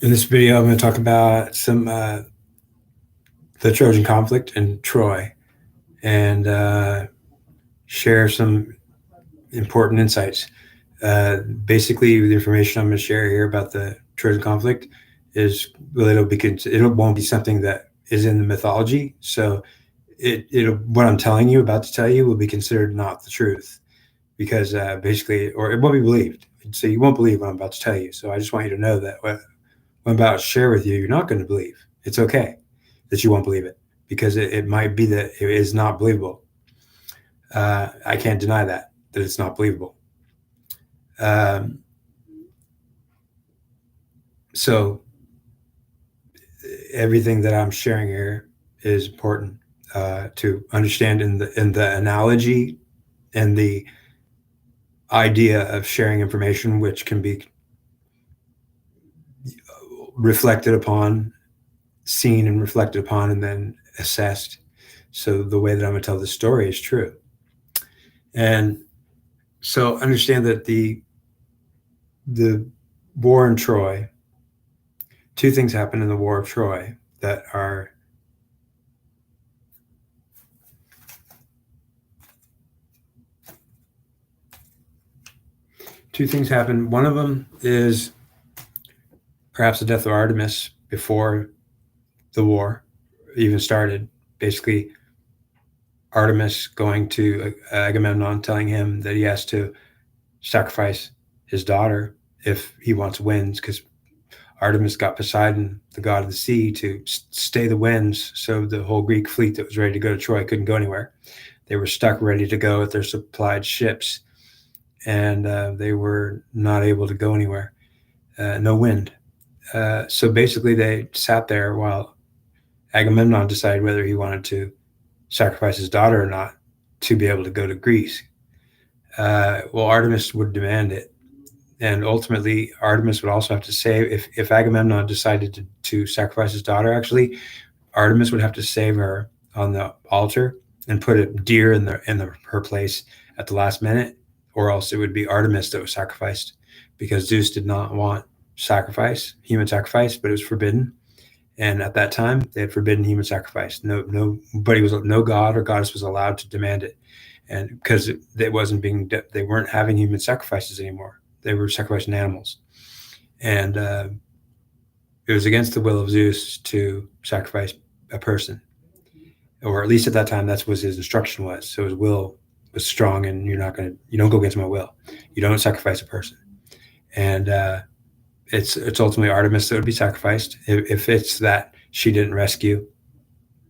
In this video, I'm going to talk about the Trojan Conflict in Troy and share some important insights. Basically, the information I'm going to share here about the Trojan Conflict is well, it won't be something that is in the mythology. So what I'm telling you about to tell you will be considered not the truth because basically, or it won't be believed. So you won't believe what I'm about to tell you. So I just want you to know that what I'm about to share with you, you're not going to believe. It's okay that you won't believe it because it might be that it is not believable. I can't deny that it's not believable. Um, so everything that I'm sharing here is important to understand in the analogy and the idea of sharing information, which can be reflected upon, seen and reflected upon, and then assessed. So the way that I'm going to tell the story is true. And so understand that the war in Troy, two things happen in the war of Troy that are two things happen. One of them is perhaps the death of Artemis before the war even started. Basically, Artemis going to Agamemnon, telling him that he has to sacrifice his daughter if he wants winds, because Artemis got Poseidon, the god of the sea, to stay the winds. So the whole Greek fleet that was ready to go to Troy couldn't go anywhere. They were stuck ready to go with their supplied ships, and they were not able to go anywhere. No wind. So basically, they sat there while Agamemnon decided whether he wanted to sacrifice his daughter or not to be able to go to Greece. Well, Artemis would demand it. And ultimately, Artemis would also have to save, if Agamemnon decided to sacrifice his daughter, actually, Artemis would have to save her on the altar and put a deer in her place at the last minute, or else it would be Artemis that was sacrificed, because Zeus did not want human sacrifice, but it was forbidden. And at that time, they had forbidden human sacrifice. No god or goddess was allowed to demand it, and because they weren't having human sacrifices anymore. They were sacrificing animals, and it was against the will of Zeus to sacrifice a person, or at least at that time, that's what his instruction was. So his will was strong, and you don't go against my will. You don't sacrifice a person, and it's ultimately Artemis that would be sacrificed if it's that she didn't rescue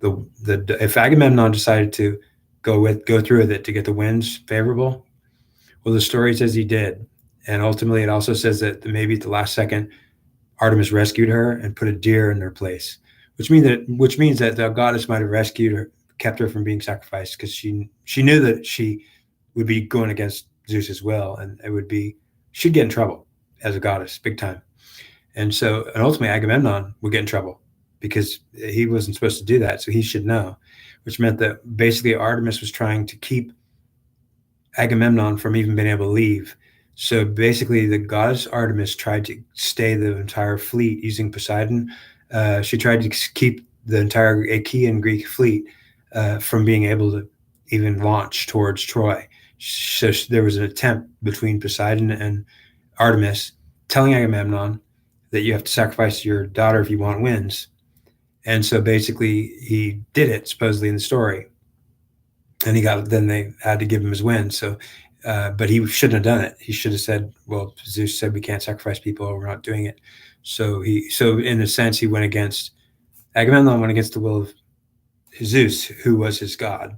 if Agamemnon decided to go through with it to get the winds favorable. Well, the story says he did, and ultimately it also says that maybe at the last second Artemis rescued her and put a deer in her place, which means that the goddess might have rescued her, kept her from being sacrificed, because she knew that she would be going against Zeus's will, and she'd get in trouble as a goddess big time. And ultimately Agamemnon would get in trouble because he wasn't supposed to do that. So he should know, which meant that basically Artemis was trying to keep Agamemnon from even being able to leave. So basically the goddess Artemis tried to stay the entire fleet using Poseidon. She tried to keep the entire Achaean Greek fleet from being able to even launch towards Troy. So there was an attempt between Poseidon and Artemis telling Agamemnon that you have to sacrifice your daughter if you want winds. And so basically he did it, supposedly, in the story. And then they had to give him his wind. So, but he shouldn't have done it. He should have said, well, Zeus said we can't sacrifice people, we're not doing it. So in a sense, Agamemnon went against the will of Zeus, who was his god,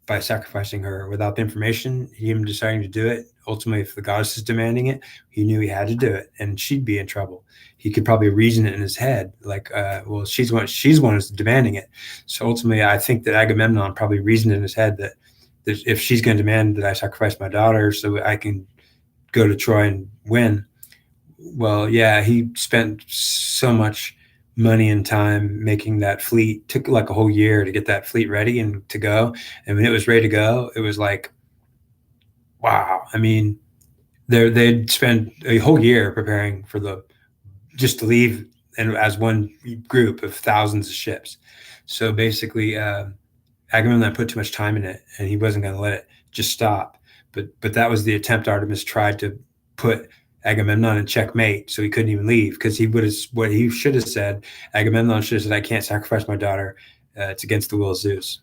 by sacrificing her without the information, him deciding to do it. Ultimately, if the goddess is demanding it, he knew he had to do it, and she'd be in trouble. He could probably reason it in his head, like, well, she's one who's demanding it. So ultimately, I think that Agamemnon probably reasoned in his head that if she's going to demand that I sacrifice my daughter so I can go to Troy and win, well, yeah, he spent so much money and time making that fleet. Took like a whole year to get that fleet ready and to go. And when it was ready to go, it was like, wow. I mean, they'd spend a whole year preparing just to leave and as one group of thousands of ships. So basically, Agamemnon put too much time in it, and he wasn't going to let it just stop. But that was the attempt. Artemis tried to put Agamemnon in checkmate, so he couldn't even leave, because he would have, what he should have said. Agamemnon should have said, "I can't sacrifice my daughter. It's against the will of Zeus."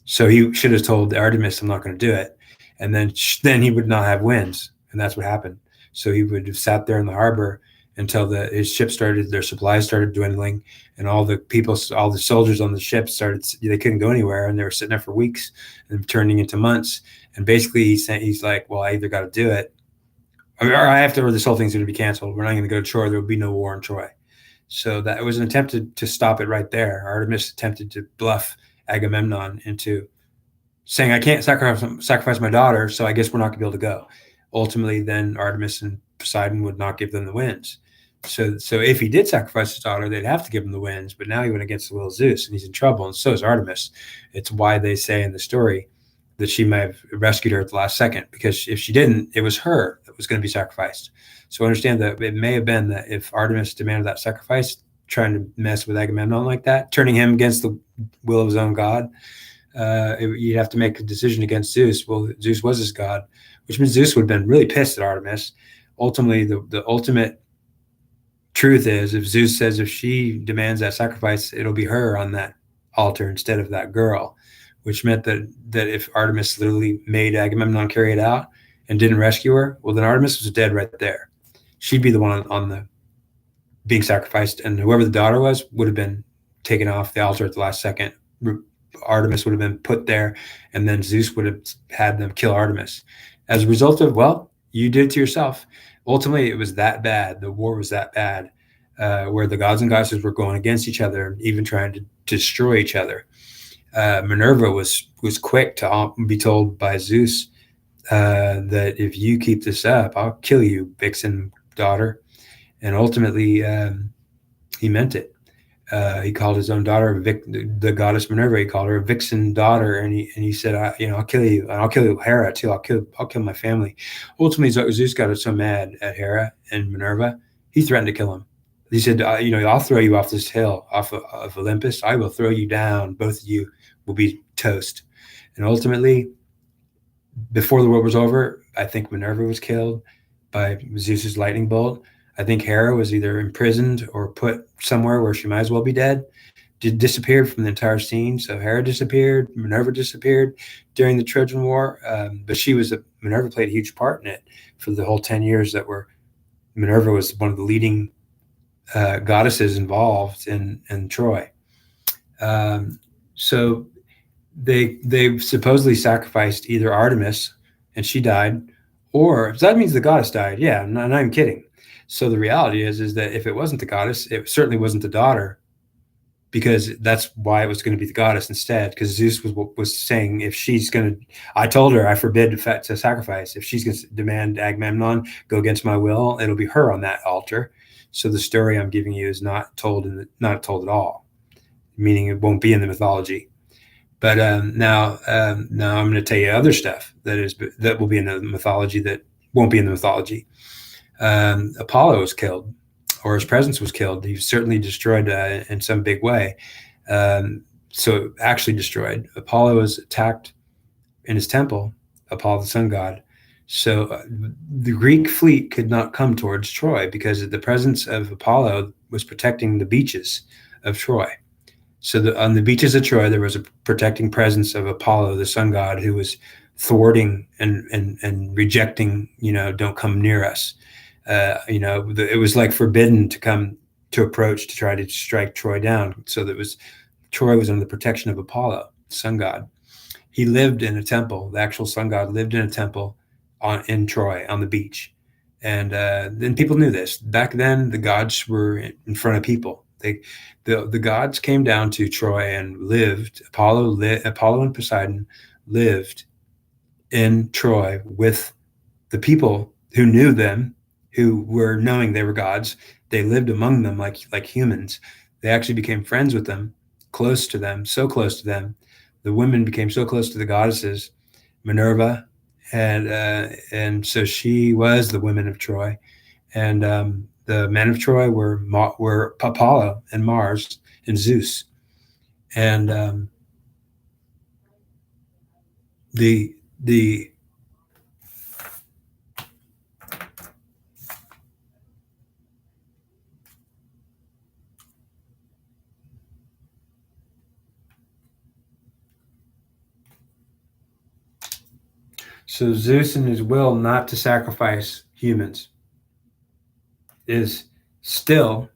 So he should have told Artemis, "I'm not going to do it," and then he would not have winds, and that's what happened. So he would have sat there in the harbor until his ship started, their supplies started dwindling, and all the soldiers on the ship they couldn't go anywhere, and they were sitting there for weeks and turning into months. And basically he's like, well, I either got to do it, or I have to, or this whole thing's going to be canceled. We're not going to go to Troy. There will be no war in Troy. So that was an attempt to stop it right there. Artemis attempted to bluff Agamemnon into saying, I can't sacrifice my daughter, so I guess we're not going to be able to go. Ultimately, then Artemis and Poseidon would not give them the winds. So if he did sacrifice his daughter, they'd have to give him the winds. But now he went against the will of Zeus, and he's in trouble, and so is Artemis. It's why they say in the story that she may have rescued her at the last second, because if she didn't, it was her that was going to be sacrificed. So understand that it may have been that if Artemis demanded that sacrifice, trying to mess with Agamemnon like that, turning him against the will of his own god, you'd have to make a decision against Zeus. Well, Zeus was his god, which means Zeus would have been really pissed at Artemis. Ultimately, the ultimate truth is, if Zeus says if she demands that sacrifice, it'll be her on that altar instead of that girl, which meant that if Artemis literally made Agamemnon carry it out and didn't rescue her, well, then Artemis was dead right there. She'd be the one on the being sacrificed, and whoever the daughter was would have been taken off the altar at the last second. Artemis would have been put there, and then Zeus would have had them kill Artemis. As a result of, well, you did it to yourself. Ultimately, it was that bad. The war was that bad, where the gods and goddesses were going against each other, even trying to destroy each other. Minerva was quick to be told by Zeus that if you keep this up, I'll kill you, vixen daughter. And ultimately, he meant it. He called his own daughter, the goddess Minerva. He called her a vixen daughter, and he said, I'll kill you, and I'll kill Hera too. I'll kill my family. Ultimately, Zeus got so mad at Hera and Minerva, he threatened to kill him. He said, I'll throw you off this hill, off of Olympus. I will throw you down. Both of you will be toast. And ultimately, before the war was over, I think Minerva was killed by Zeus's lightning bolt. I think Hera was either imprisoned or put somewhere where she might as well be dead. Disappeared from the entire scene. So Hera disappeared, Minerva disappeared during the Trojan War, but Minerva played a huge part in it for the whole 10 years Minerva was one of the leading goddesses involved in Troy. So they supposedly sacrificed either Artemis, and she died, or so that means the goddess died. Yeah, I'm not even kidding. So the reality is that if it wasn't the goddess, it certainly wasn't the daughter, because that's why it was going to be the goddess instead. Because Zeus was saying, if she's going to, I told her I forbid to sacrifice. If she's going to demand Agamemnon go against my will, it'll be her on that altar. So the story I'm giving you is not told at all, meaning it won't be in the mythology. But now I'm going to tell you other stuff that will be in the mythology that won't be in the mythology. Apollo was killed, or his presence was killed. He was certainly destroyed in some big way. So actually destroyed. Apollo was attacked in his temple, Apollo the sun god. So the Greek fleet could not come towards Troy because the presence of Apollo was protecting the beaches of Troy. So on the beaches of Troy, there was a protecting presence of Apollo, the sun god, who was thwarting and rejecting, don't come near us. It was like forbidden to approach to try to strike Troy down. So Troy was under the protection of Apollo, sun god. He lived in a temple. The actual sun god lived in a temple in Troy on the beach. And then people knew this. Back then, the gods were in front of people. The gods came down to Troy and lived. Apollo and Poseidon lived in Troy with the people who knew them, who were knowing they were gods. They lived among them like humans. They actually became friends with them, close to them, so close to them. The women became so close to the goddesses, Minerva, and so she was the women of Troy. And The men of Troy were Apollo and Mars and Zeus, and the so Zeus in his will not to sacrifice humans is still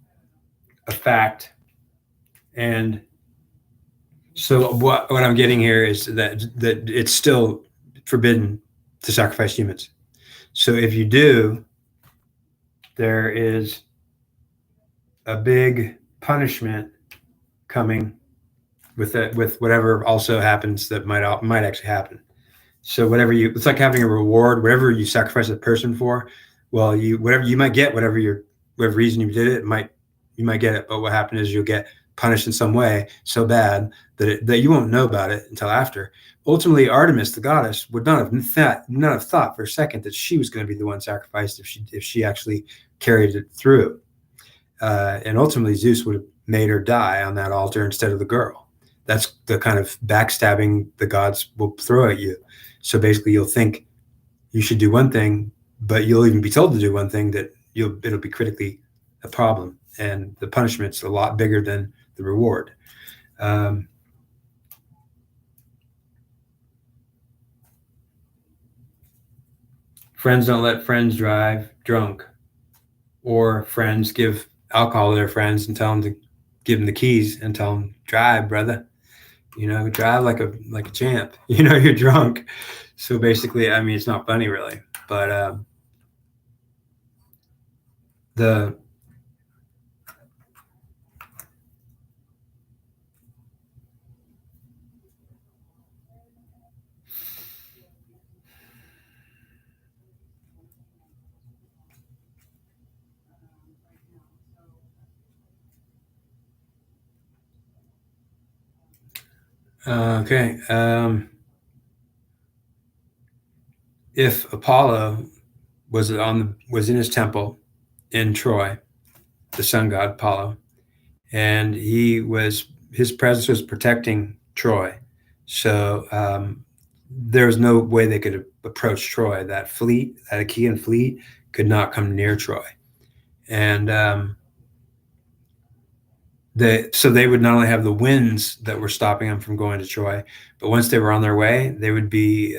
a fact. And so what I'm getting here is that it's still forbidden to sacrifice humans. So if you do, there is a big punishment coming with that, with whatever also happens that might actually happen. So it's like having a reward, whatever you sacrifice a person for. Well, you might get whatever reason you did it, you might get it, but what happened is you'll get punished in some way so bad that you won't know about it until after. Ultimately, Artemis, the goddess, would not have thought for a second that she was going to be the one sacrificed if she actually carried it through. And ultimately, Zeus would have made her die on that altar instead of the girl. That's the kind of backstabbing the gods will throw at you. So basically, you'll think you should do one thing, but you'll even be told to do one thing that it'll be critically a problem, and the punishment's a lot bigger than the reward. Friends don't let friends drive drunk, or friends give alcohol to their friends and tell them to give them the keys and tell them, drive, brother. Drive like a champ. You're drunk. So basically, I mean, it's not funny really, but the okay. If Apollo was in his temple in Troy, the sun god Apollo, and his presence was protecting Troy, so there was no way they could approach Troy. That Achaean fleet could not come near Troy, and so they would not only have the winds that were stopping them from going to Troy, but once they were on their way, they would be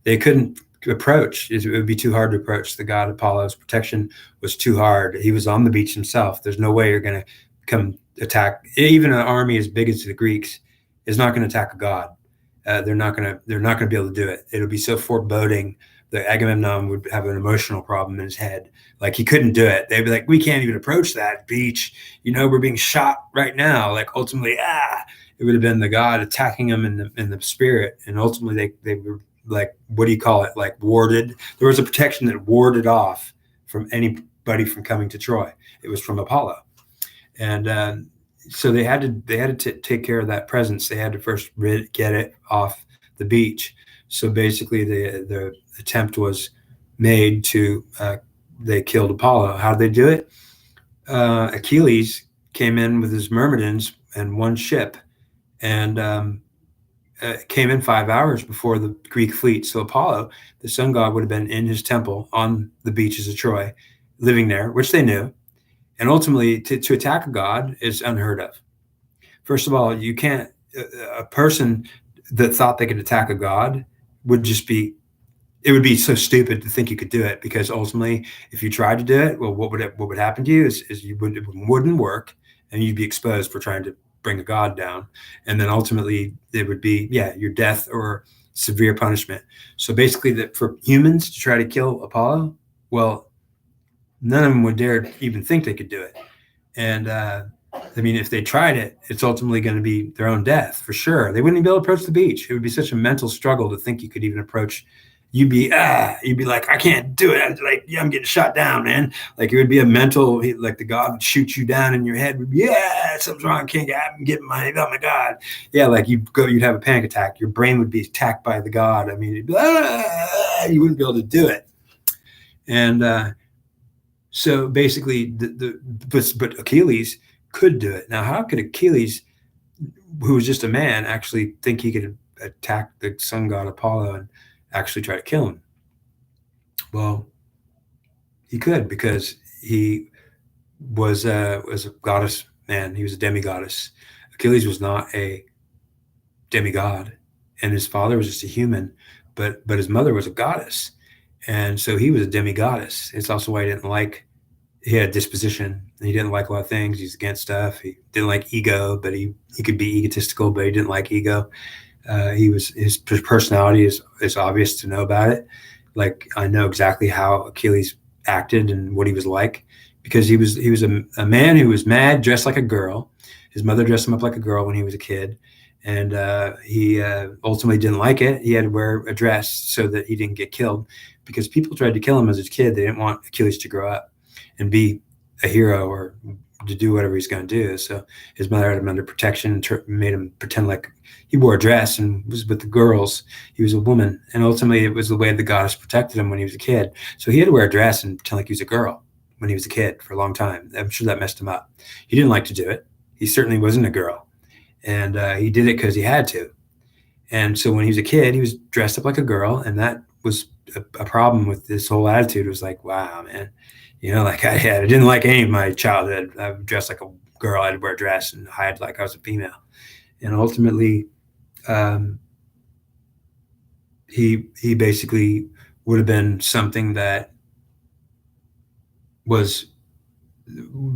they couldn't approach. It would be too hard to approach. The god Apollo's protection was too hard. He was on the beach himself. There's no way you're going to come attack. Even an army as big as the Greeks is not going to attack a god. They're not going to be able to do it. It'll be so foreboding that Agamemnon would have an emotional problem in his head. Like he couldn't do it. They'd be like, we can't even approach that beach. We're being shot right now. Like ultimately, it would have been the god attacking them in the spirit. And ultimately they were like, what do you call it? Like warded. There was a protection that warded off from anybody from coming to Troy. It was from Apollo. And so they had to take care of that presence. They had to first get it off the beach. So basically the attempt was made to, they killed Apollo. How did they do it? Achilles came in with his Myrmidons and one ship, and came in 5 hours before the Greek fleet. So Apollo, the sun god, would have been in his temple on the beaches of Troy, living there, which they knew. And ultimately, to attack a god is unheard of. First of all, you can't. A person that thought they could attack a god would just be. It would be so stupid to think you could do it, because ultimately, if you tried to do it, well, what would happen to you is it wouldn't work, and you'd be exposed for trying to bring a god down, and then ultimately it would be your death or severe punishment. So basically, that for humans to try to kill Apollo, well, none of them would dare even think they could do it. And I mean, if they tried it, it's ultimately going to be their own death for sure. They wouldn't even be able to approach the beach. It would be such a mental struggle to think you could even approach. You'd be like, I can't do it. I'm getting shot down, man. Like it would be a mental, like the god would shoot you down in your head. Would be, something's wrong. I'm getting oh my god. Yeah, like you'd have a panic attack. Your brain would be attacked by the god. I mean, you wouldn't be able to do it. And So basically, but Achilles could do it. Now, how could Achilles, who was just a man, actually think he could attack the sun god Apollo and actually try to kill him? Well, he could because he was a goddess man. He was a demigoddess. Achilles was not a demigod, and his father was just a human, but his mother was a goddess, and so he was a demigoddess. It's also why he had disposition. He didn't like a lot of things. He's against stuff. He didn't like ego, but he could be egotistical, but he didn't like ego. His personality is obvious to know about it. Like I know exactly how Achilles acted and what he was like because he was a man who was mad, dressed like a girl. His mother dressed him up like a girl when he was a kid, and he ultimately didn't like it. He had to wear a dress so that he didn't get killed because people tried to kill him as a kid. They didn't want Achilles to grow up and be a hero or to do whatever he's going to do. So his mother had him under protection and made him pretend like he wore a dress and was with the girls. He was a woman. And ultimately, it was the way the goddess protected him when he was a kid. So he had to wear a dress and pretend like he was a girl when he was a kid for a long time. I'm sure that messed him up. He didn't like to do it. He certainly wasn't a girl. And he did it because he had to. And so when he was a kid, he was dressed up like a girl. And that was a problem with this whole attitude. It was like, wow, man. Like I didn't like any of my childhood. I dressed like a girl. I'd wear a dress and hide like I was a female. And ultimately, he basically would have been something that was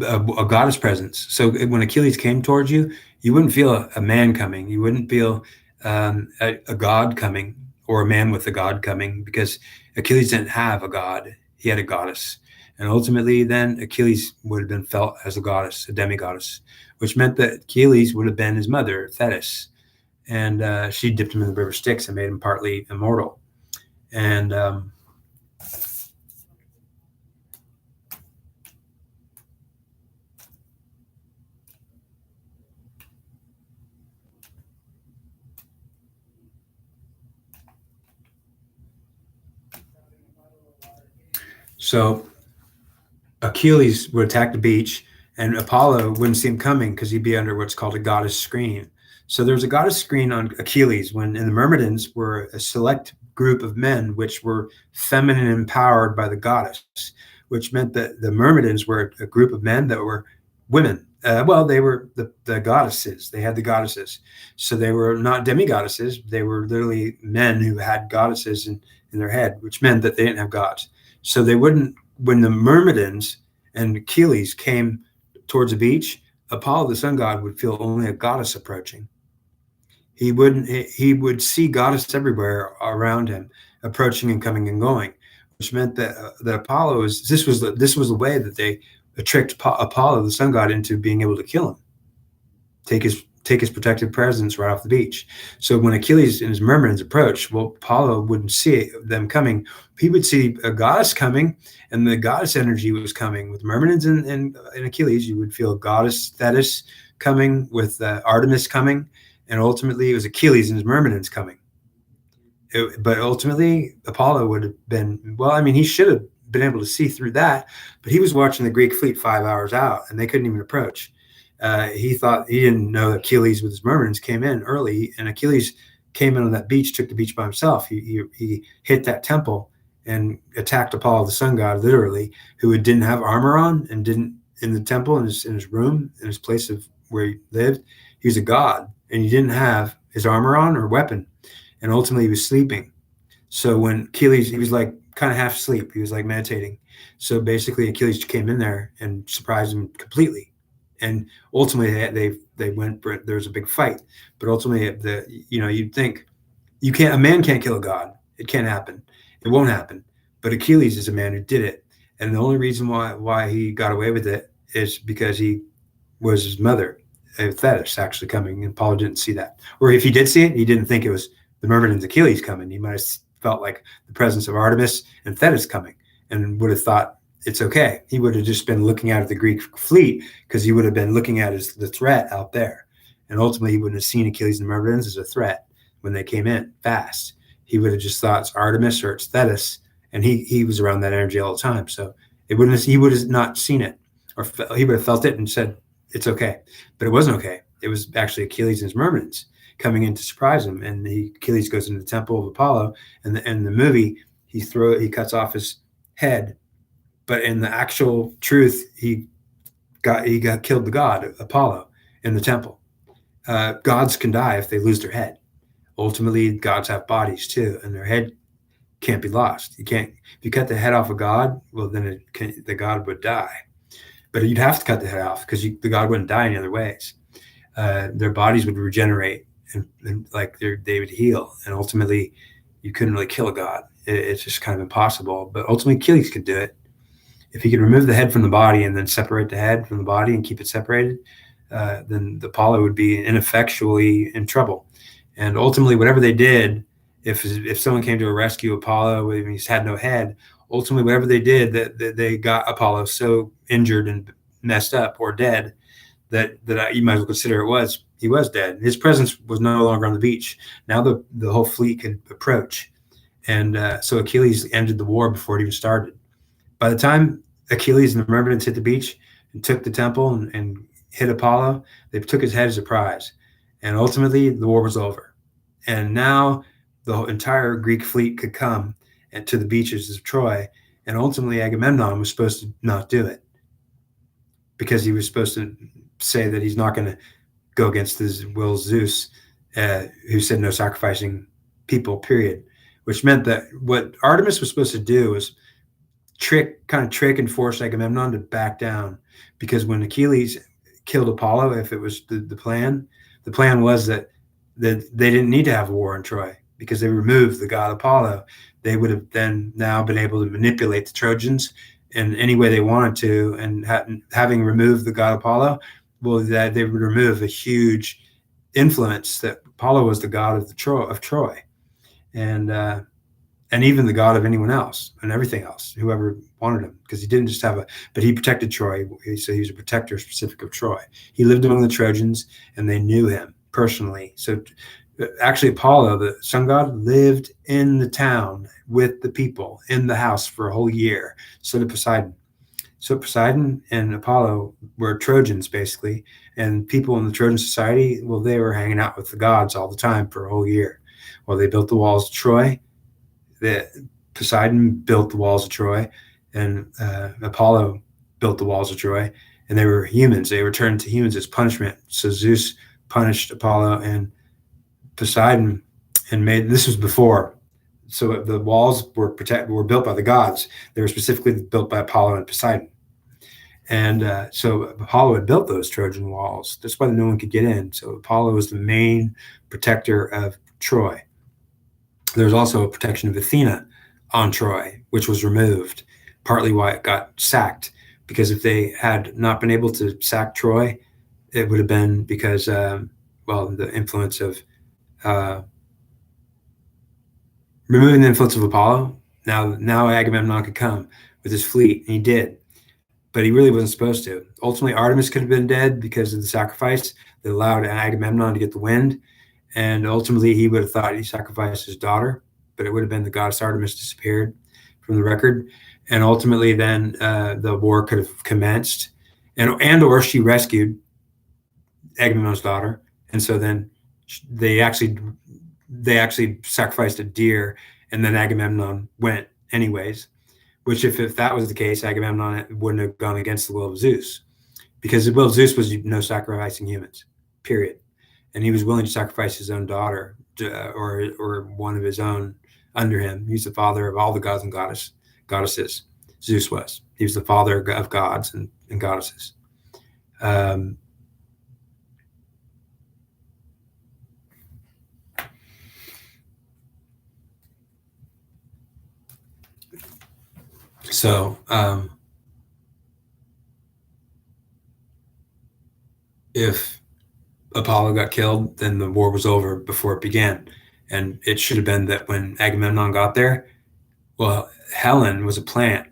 a goddess presence. So when Achilles came towards you, you wouldn't feel a man coming. You wouldn't feel a god coming or a man with a god coming because Achilles didn't have a god. He had a goddess. And ultimately, then Achilles would have been felt as a goddess, a demigoddess, which meant that Achilles would have been his mother, Thetis. And she dipped him in the river Styx and made him partly immortal. And so Achilles would attack the beach, and Apollo wouldn't see him coming because he'd be under what's called a goddess screen. So there was a goddess screen on Achilles when, and the Myrmidons were a select group of men which were feminine empowered by the goddess, which meant that the Myrmidons were a group of men that were women. Well, they were the goddesses. They had the goddesses. So they were not demigoddesses. They were literally men who had goddesses in their head, which meant that they didn't have gods. So they wouldn't, when the Myrmidons and Achilles came towards the beach, Apollo, the sun god, would feel only a goddess approaching. He would see goddess everywhere around him, approaching and coming and going, which meant that Apollo this was the way that they tricked Apollo, the sun god, into being able to kill him, take his protective presence right off the beach. So when Achilles and his Myrmidons approached, well, Apollo wouldn't see them coming. He would see a goddess coming, and the goddess energy was coming. With Myrmidons and Achilles, you would feel goddess Thetis coming, with Artemis coming, and ultimately it was Achilles and his Myrmidons coming. But ultimately, Apollo would have been, well, I mean, he should have been able to see through that, but he was watching the Greek fleet 5 hours out, and they couldn't even approach. He didn't know that Achilles with his Myrmidons came in early, and Achilles came in on that beach, took the beach by himself. He hit that temple and attacked Apollo, the sun god, literally, who didn't have armor on and didn't in the temple in his room, in his place of where he lived. He was a god, and he didn't have his armor on or weapon, and ultimately he was sleeping. So when Achilles, he was like kind of half asleep. He was like meditating. So basically, Achilles came in there and surprised him completely. And ultimately, they went. There was a big fight, but ultimately, you'd think a man can't kill a god. It can't happen. It won't happen. But Achilles is a man who did it, and the only reason why he got away with it is because he was his mother, Thetis, actually coming, and Apollo didn't see that. Or if he did see it, he didn't think it was the Myrmidons Achilles coming. He might have felt like the presence of Artemis and Thetis coming, and would have thought it's okay. He would have just been looking out at the Greek fleet because he would have been looking at the threat out there. And ultimately, he wouldn't have seen Achilles and the Myrmidons as a threat when they came in fast. He would have just thought it's Artemis or it's Thetis, and he was around that energy all the time. So He would have not seen it, or he would have felt it and said it's okay, but it wasn't okay. It was actually Achilles and his Myrmidons coming in to surprise him, and Achilles goes into the temple of Apollo, and in the movie he cuts off his head, but in the actual truth he got killed the god Apollo in the temple. Gods can die if they lose their head. Ultimately, gods have bodies too, and their head can't be lost. You can't. If you cut the head off a god, well, then the god would die. But you'd have to cut the head off because the god wouldn't die any other ways. Their bodies would regenerate and like they would heal, and ultimately, you couldn't really kill a god. It's just kind of impossible. But ultimately, Achilles could do it. If he could remove the head from the body and then separate the head from the body and keep it separated, then the Apollo would be ineffectually in trouble. And ultimately, whatever they did, if someone came to rescue Apollo and he's had no head, ultimately whatever they did, that they got Apollo so injured and messed up or dead that you might as well consider he was dead. His presence was no longer on the beach. Now the whole fleet could approach, and so Achilles ended the war before it even started. By the time Achilles and the Myrmidons hit the beach and took the temple and hit Apollo, they took his head as a prize, and ultimately the war was over. And now the entire Greek fleet could come to the beaches of Troy, and ultimately Agamemnon was supposed to not do it because he was supposed to say that he's not going to go against his will Zeus, who said no sacrificing people, period, which meant that what Artemis was supposed to do was trick and force Agamemnon to back down, because when Achilles killed Apollo, if it was the plan was that they didn't need to have a war in Troy because they removed the god Apollo. They would have then now been able to manipulate the Trojans in any way they wanted to, and having removed the god Apollo, well, that they would remove a huge influence that Apollo was the god of Troy, and even the god of anyone else and everything else, whoever wanted him, because he didn't just but he protected Troy. So he was a protector specific of Troy. He lived among the Trojans, and they knew him personally. So actually, Apollo, the sun god, lived in the town with the people in the house for a whole year. So did Poseidon. So Poseidon and Apollo were Trojans, basically, and people in the Trojan society, well, they were hanging out with the gods all the time for a whole year. Well, they built the walls of Troy. Poseidon built the walls of Troy, and Apollo built the walls of Troy, and they were humans. They returned to humans as punishment. So Zeus punished Apollo and Poseidon, and this was before. So the walls were built by the gods. They were specifically built by Apollo and Poseidon. And so Apollo had built those Trojan walls. That's why no one could get in. So Apollo was the main protector of Troy. There was also a protection of Athena on Troy, which was removed, partly why it got sacked. Because if they had not been able to sack Troy, it would have been because, the influence of removing the influence of Apollo. Now Agamemnon could come with his fleet, and he did, but he really wasn't supposed to. Ultimately, Artemis could have been dead because of the sacrifice that allowed Agamemnon to get the wind, and ultimately he would have thought he sacrificed his daughter, but it would have been the goddess Artemis disappeared from the record, and ultimately then the war could have commenced, or she rescued Agamemnon's daughter, and so then they actually sacrificed a deer, and then Agamemnon went anyways, which if that was the case, Agamemnon wouldn't have gone against the will of Zeus, because the will of Zeus was no sacrificing humans, period. And he was willing to sacrifice his own daughter or one of his own under him. He's the father of all the gods and goddesses. Zeus was. He was the father of gods and goddesses. So if Apollo got killed, then the war was over before it began. And it should have been that when Agamemnon got there, well, Helen was a plant,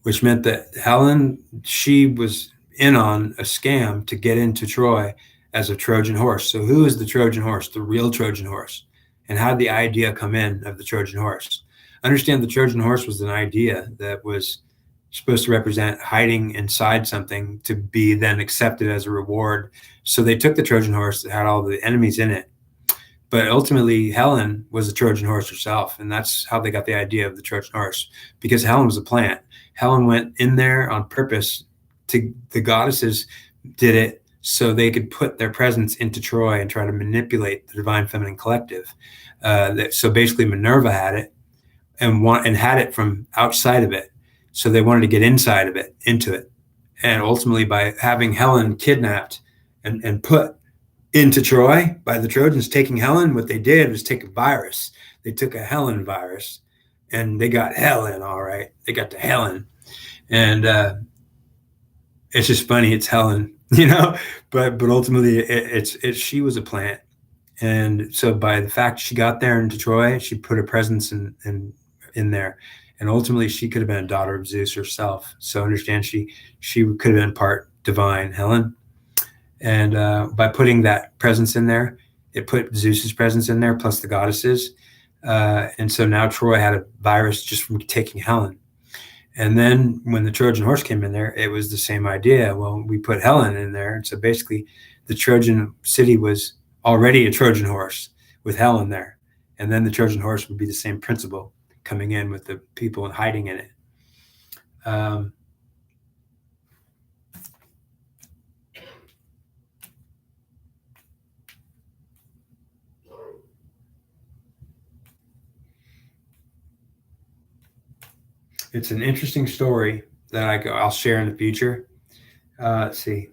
which meant that Helen, she was in on a scam to get into Troy as a Trojan horse. So who is the Trojan horse, the real Trojan horse? And how did the idea come in of the Trojan horse? Understand the Trojan horse was an idea that was supposed to represent hiding inside something to be then accepted as a reward. So they took the Trojan horse that had all the enemies in it. But ultimately, Helen was a Trojan horse herself, and that's how they got the idea of the Trojan horse, because Helen was a plant. Helen went in there on purpose. To the goddesses did it so they could put their presence into Troy and try to manipulate the divine feminine collective. So basically, Minerva had it and had it from outside of it. So they wanted to get inside of it, into it, and ultimately by having Helen kidnapped and put into Troy by the Trojans taking Helen, what they did was take a virus. They took a Helen virus and they got Helen, all right. They got to Helen. And it's just funny, it's Helen, but ultimately it's she was a plant. And so by the fact she got there into Troy, she put a presence in there. And ultimately she could have been a daughter of Zeus herself. So understand she could have been part divine, Helen. And by putting that presence in there, it put Zeus's presence in there, plus the goddesses. And so now Troy had a virus just from taking Helen. And then when the Trojan horse came in there, it was the same idea. Well, we put Helen in there. And so basically the Trojan city was already a Trojan horse with Helen there. And then the Trojan horse would be the same principle coming in with the people and hiding in it. It's an interesting story that I'll share in the future. Let's see.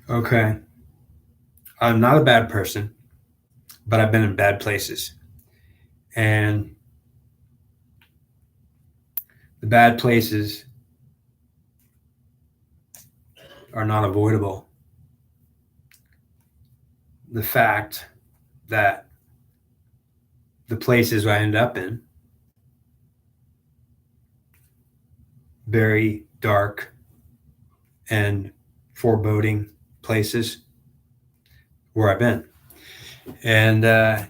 Okay. I'm not a bad person, but I've been in bad places. And the bad places are not avoidable. The fact that the places I end up in, very dark and foreboding places where I've been. And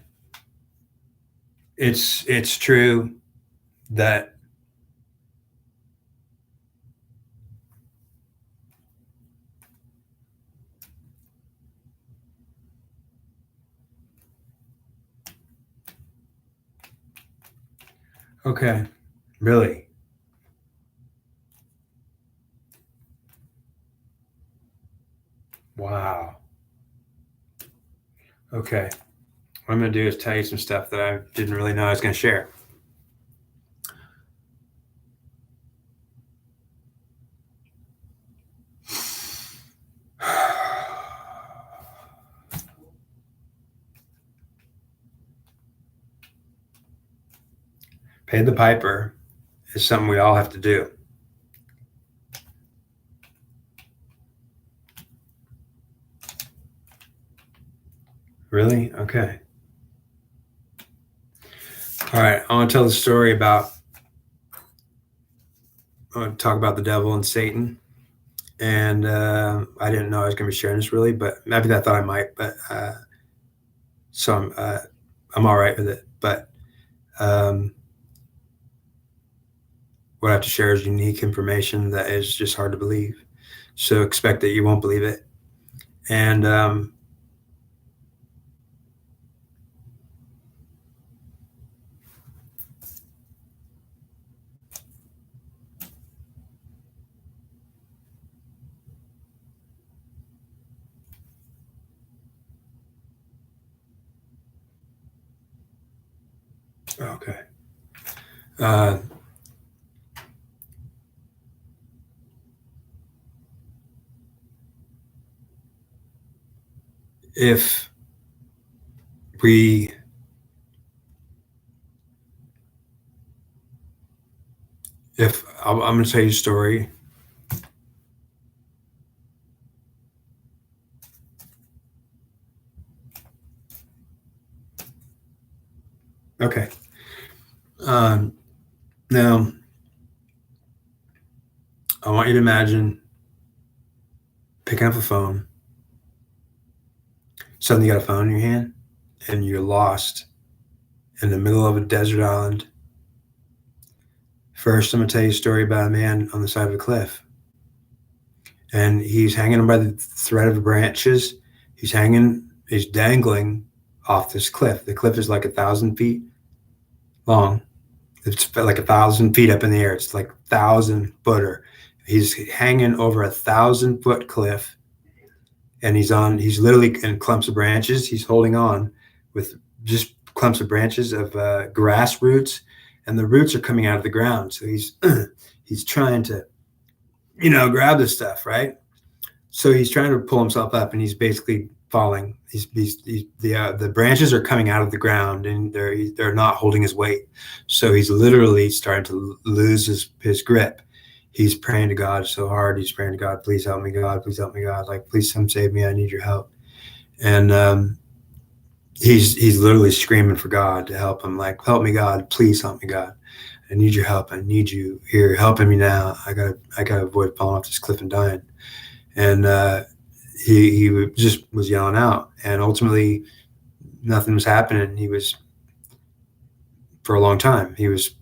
it's true that okay, really? Wow. Okay. What I'm going to do is tell you some stuff that I didn't really know I was going to share. Pay the piper is something we all have to do. Really? Okay. All right. I want to tell the story about, I want to talk about the devil and Satan. And I didn't know I was going to be sharing this really, but maybe I thought I might. But so I'm all right with it. But what I have to share is unique information that is just hard to believe. So expect that you won't believe it. And okay. If we I'm going to tell you a story. Okay. want you to imagine picking up a phone. Suddenly you got a phone in your hand and you're lost in the middle of a desert island. First, I'm going to tell you a story about a man on the side of a cliff. And he's hanging by the thread of the branches. He's dangling off this cliff. The cliff is like 1,000 feet long. It's like 1,000 feet up in the air. It's like 1,000-footer. He's hanging over 1,000-foot cliff, and he's literally in clumps of branches. He's holding on with just clumps of branches of grass roots, and the roots are coming out of the ground. So he's trying to, grab this stuff, right? So he's trying to pull himself up, and he's basically falling. The branches are coming out of the ground, and they're not holding his weight. So he's literally starting to lose his grip. He's praying to God so hard. He's praying to God, please help me, God, please help me, God. Like, please come save me. I need your help. And he's literally screaming for God to help him. Like, help me, God, please help me, God. I need your help. I need you here helping me now. I gotta avoid falling off this cliff and dying. And he just was yelling out, and ultimately nothing was happening. He was, for a long time, he was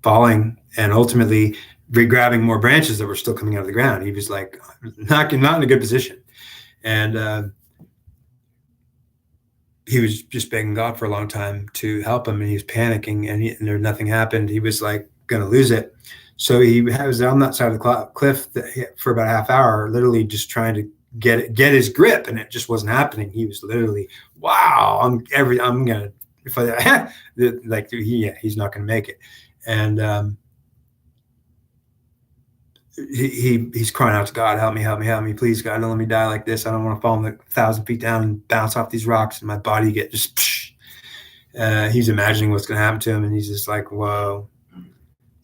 falling and ultimately grabbing more branches that were still coming out of the ground. He was like not in a good position. And he was just begging God for a long time to help him, and he was panicking, and nothing happened. He was like going to lose it. So he was on that side of the cliff for about a half hour, literally just trying to get his grip, and it just wasn't happening. He was literally, wow, I'm gonna, if I like, he's not gonna make it. And he's crying out to God, help me, help me, help me, please, God, don't let me die like this. I don't want to fall 1,000 feet down and bounce off these rocks and my body get just. He's imagining what's going to happen to him, and he's just like, whoa.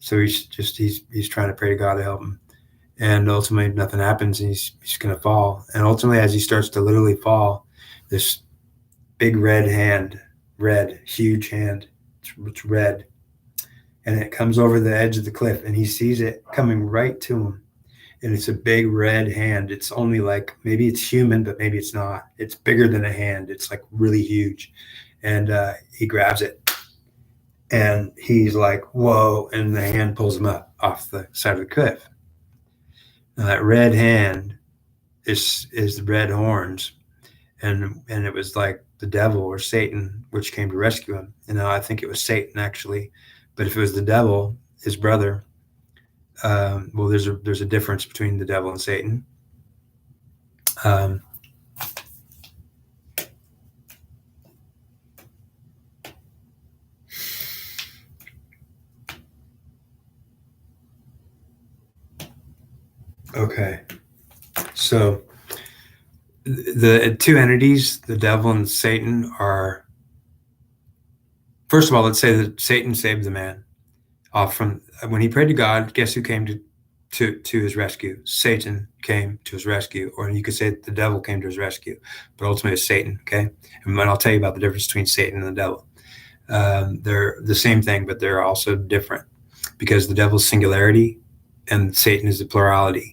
So he's trying to pray to God to help him, and ultimately nothing happens, and he's going to fall. And ultimately, as he starts to literally fall, this big huge hand, it's red, and it comes over the edge of the cliff, and he sees it coming right to him. And it's a big red hand. It's only like, maybe it's human, but maybe it's not. It's bigger than a hand. It's like really huge. And he grabs it, and he's like, whoa. And the hand pulls him up off the side of the cliff. Now that red hand is the red horns. And it was like the devil or Satan, which came to rescue him. And I think it was Satan, actually. But if it was the devil, his brother, well, there's a difference between the devil and Satan. Okay, so the two entities, the devil and Satan, are, first of all, let's say that Satan saved the man off from, when he prayed to God. Guess who came to his rescue? Satan came to his rescue, or you could say the devil came to his rescue, but ultimately it's Satan. Okay, and I'll tell you about the difference between Satan and the devil. They're the same thing, but they're also different, because the devil's singularity and Satan is the plurality.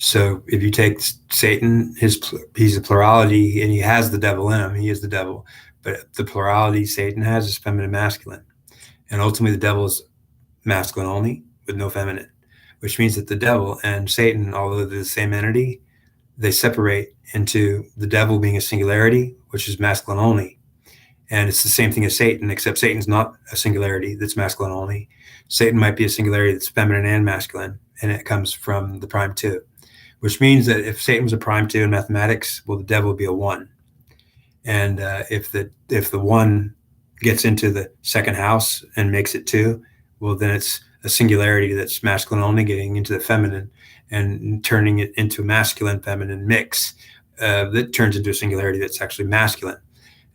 So if you take Satan, he's a plurality, and he has the devil in him. He is the devil, but the plurality Satan has is feminine, masculine, and ultimately the devil is masculine only with no feminine, which means that the devil and Satan, although they're the same entity, they separate into the devil being a singularity, which is masculine only. And it's the same thing as Satan, except Satan's not a singularity that's masculine only. Satan might be a singularity that's feminine and masculine, and it comes from the prime two, which means that if Satan was a prime two in mathematics, well, the devil would be a one. And if the one gets into the second house and makes it two, well, then it's a singularity that's masculine only getting into the feminine and turning it into a masculine feminine mix that turns into a singularity that's actually masculine,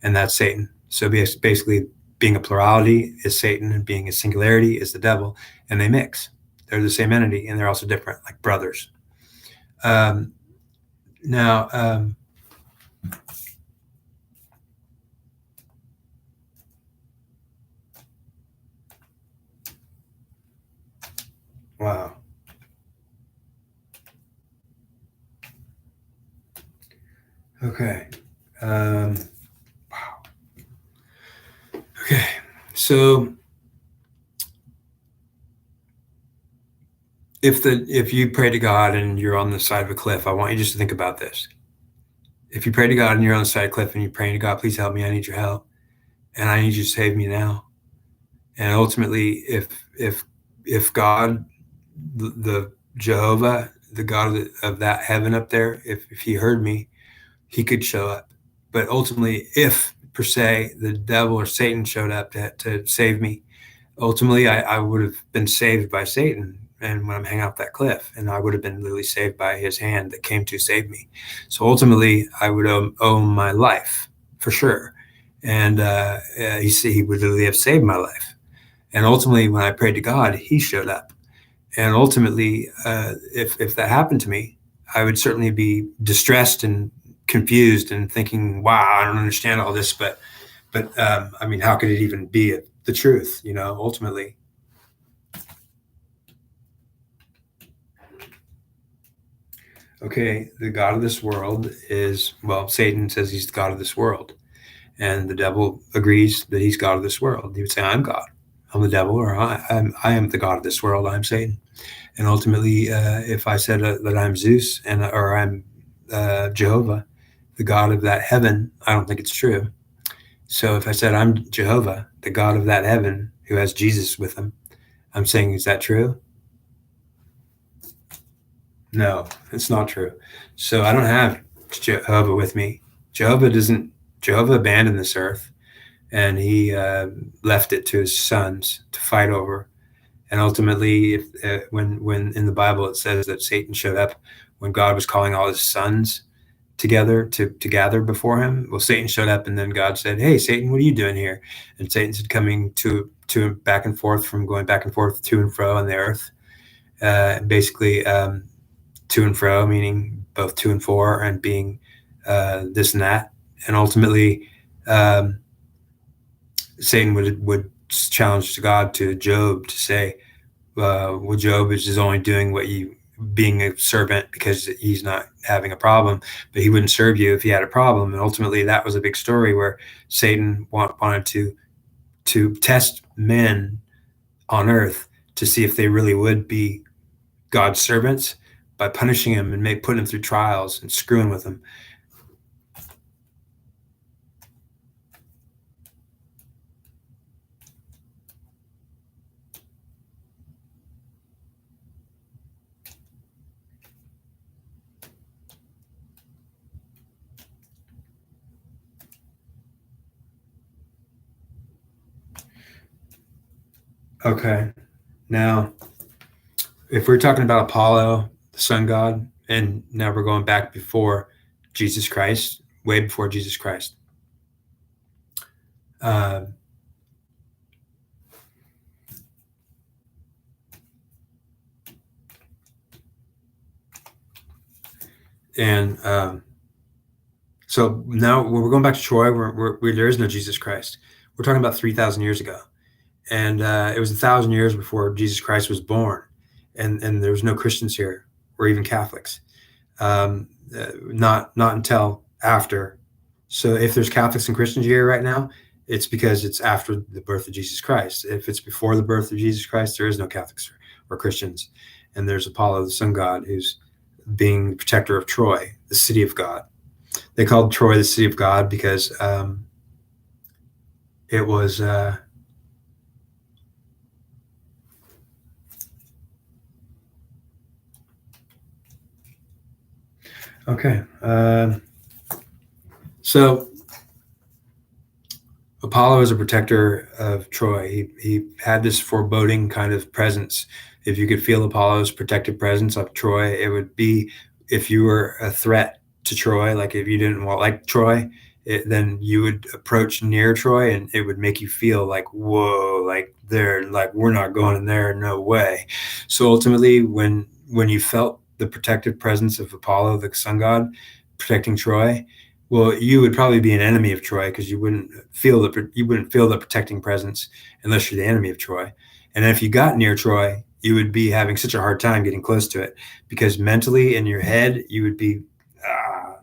and that's Satan. So basically, being a plurality is Satan, and being a singularity is the devil, and they mix. They're the same entity, and they're also different, like brothers. Now, wow. Okay. Wow. Okay. So if you pray to God and you're on the side of a cliff, I want you just to think about this. If you pray to God and you're on the side of a cliff and you're praying to God, please help me, I need your help, and I need you to save me now. And ultimately, if God, the Jehovah, the God of that heaven up there, if he heard me, he could show up. But ultimately, if per se the devil or Satan showed up to save me, ultimately I would have been saved by Satan. And when I'm hanging off that cliff, and I would have been literally saved by his hand that came to save me. So ultimately, I would owe my life for sure. And he would literally have saved my life. And ultimately, when I prayed to God, he showed up. And ultimately, if that happened to me, I would certainly be distressed and confused and thinking, "Wow, I don't understand all this." But I mean, how could it even be the truth? Ultimately. Okay, the God of this world is, well, Satan says he's the God of this world, and the devil agrees that he's God of this world. He would say, "I'm God. I'm the devil, or I am the God of this world. I'm Satan." And ultimately, if I said that I'm Zeus or I'm Jehovah, the God of that heaven, I don't think it's true. So if I said I'm Jehovah, the God of that heaven, who has Jesus with him, I'm saying, is that true? No, it's not true. So I don't have Jehovah with me. Jehovah doesn't. Jehovah abandoned this earth, and he left it to his sons to fight over. And ultimately, when in the Bible it says that Satan showed up when God was calling all his sons together to gather before him. Well, Satan showed up, and then God said, "Hey, Satan, what are you doing here?" And Satan said, "Coming to back and forth, from going back and forth to and fro on the earth, basically to and fro, meaning both to and for, and being this and that." And ultimately, um, Satan would challenge God to Job to say, well, Job is just only doing what you, being a servant because he's not having a problem, but he wouldn't serve you if he had a problem. And ultimately, that was a big story where Satan wanted to test men on earth to see if they really would be God's servants by punishing him and putting him through trials and screwing with him. Okay, now if we're talking about Apollo, the sun god, and now we're going back before Jesus Christ, way before Jesus Christ. Uh, and So now we're going back to Troy, where there is no Jesus Christ. We're talking about 3,000 years ago, and it was 1,000 years before Jesus Christ was born, and there was no Christians here or even Catholics. Not until after. So if there's Catholics and Christians here right now, it's because it's after the birth of Jesus Christ. If it's before the birth of Jesus Christ, there is no Catholics or Christians, and there's Apollo, the sun god, who's being the protector of Troy, the city of God. They called Troy the city of God because it was okay. So Apollo is a protector of Troy. He had this foreboding kind of presence. If you could feel Apollo's protective presence of Troy, it would be if you were a threat to Troy, like if you didn't like Troy, then you would approach near Troy, and it would make you feel like, whoa, like they're like, we're not going in there, no way. So ultimately, when you felt the protective presence of Apollo, the sun god, protecting Troy, well, you would probably be an enemy of Troy because you wouldn't feel the protecting presence unless you're the enemy of Troy. And if you got near Troy, you would be having such a hard time getting close to it because mentally in your head you would be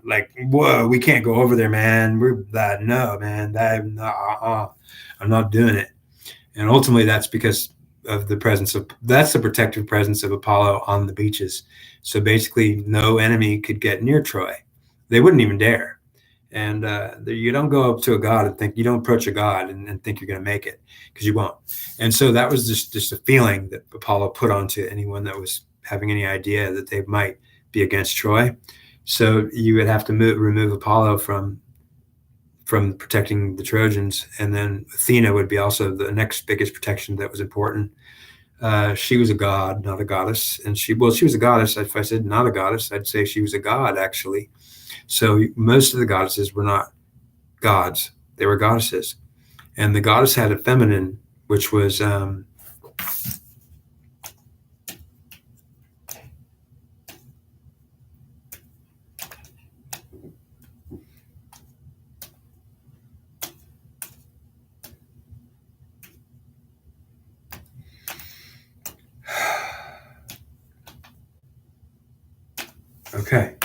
like, whoa, we can't go over there, man. We're that, no, man, that, I'm not doing it. And ultimately, that's because of the presence of, that's the protective presence of Apollo on the beaches. So basically, no enemy could get near Troy. They wouldn't even dare. And you don't go up to a god and think, you don't approach a god and think you're going to make it, because you won't. And so that was just a feeling that Apollo put onto anyone that was having any idea that they might be against Troy. So you would have to remove Apollo from protecting the Trojans, and then Athena would be also the next biggest protection that was important. She was a god, not a goddess, and she was a goddess. If I said not a goddess, I'd say she was a god, actually. So most of the goddesses were not gods; they were goddesses, and the goddess had a feminine, which was okay.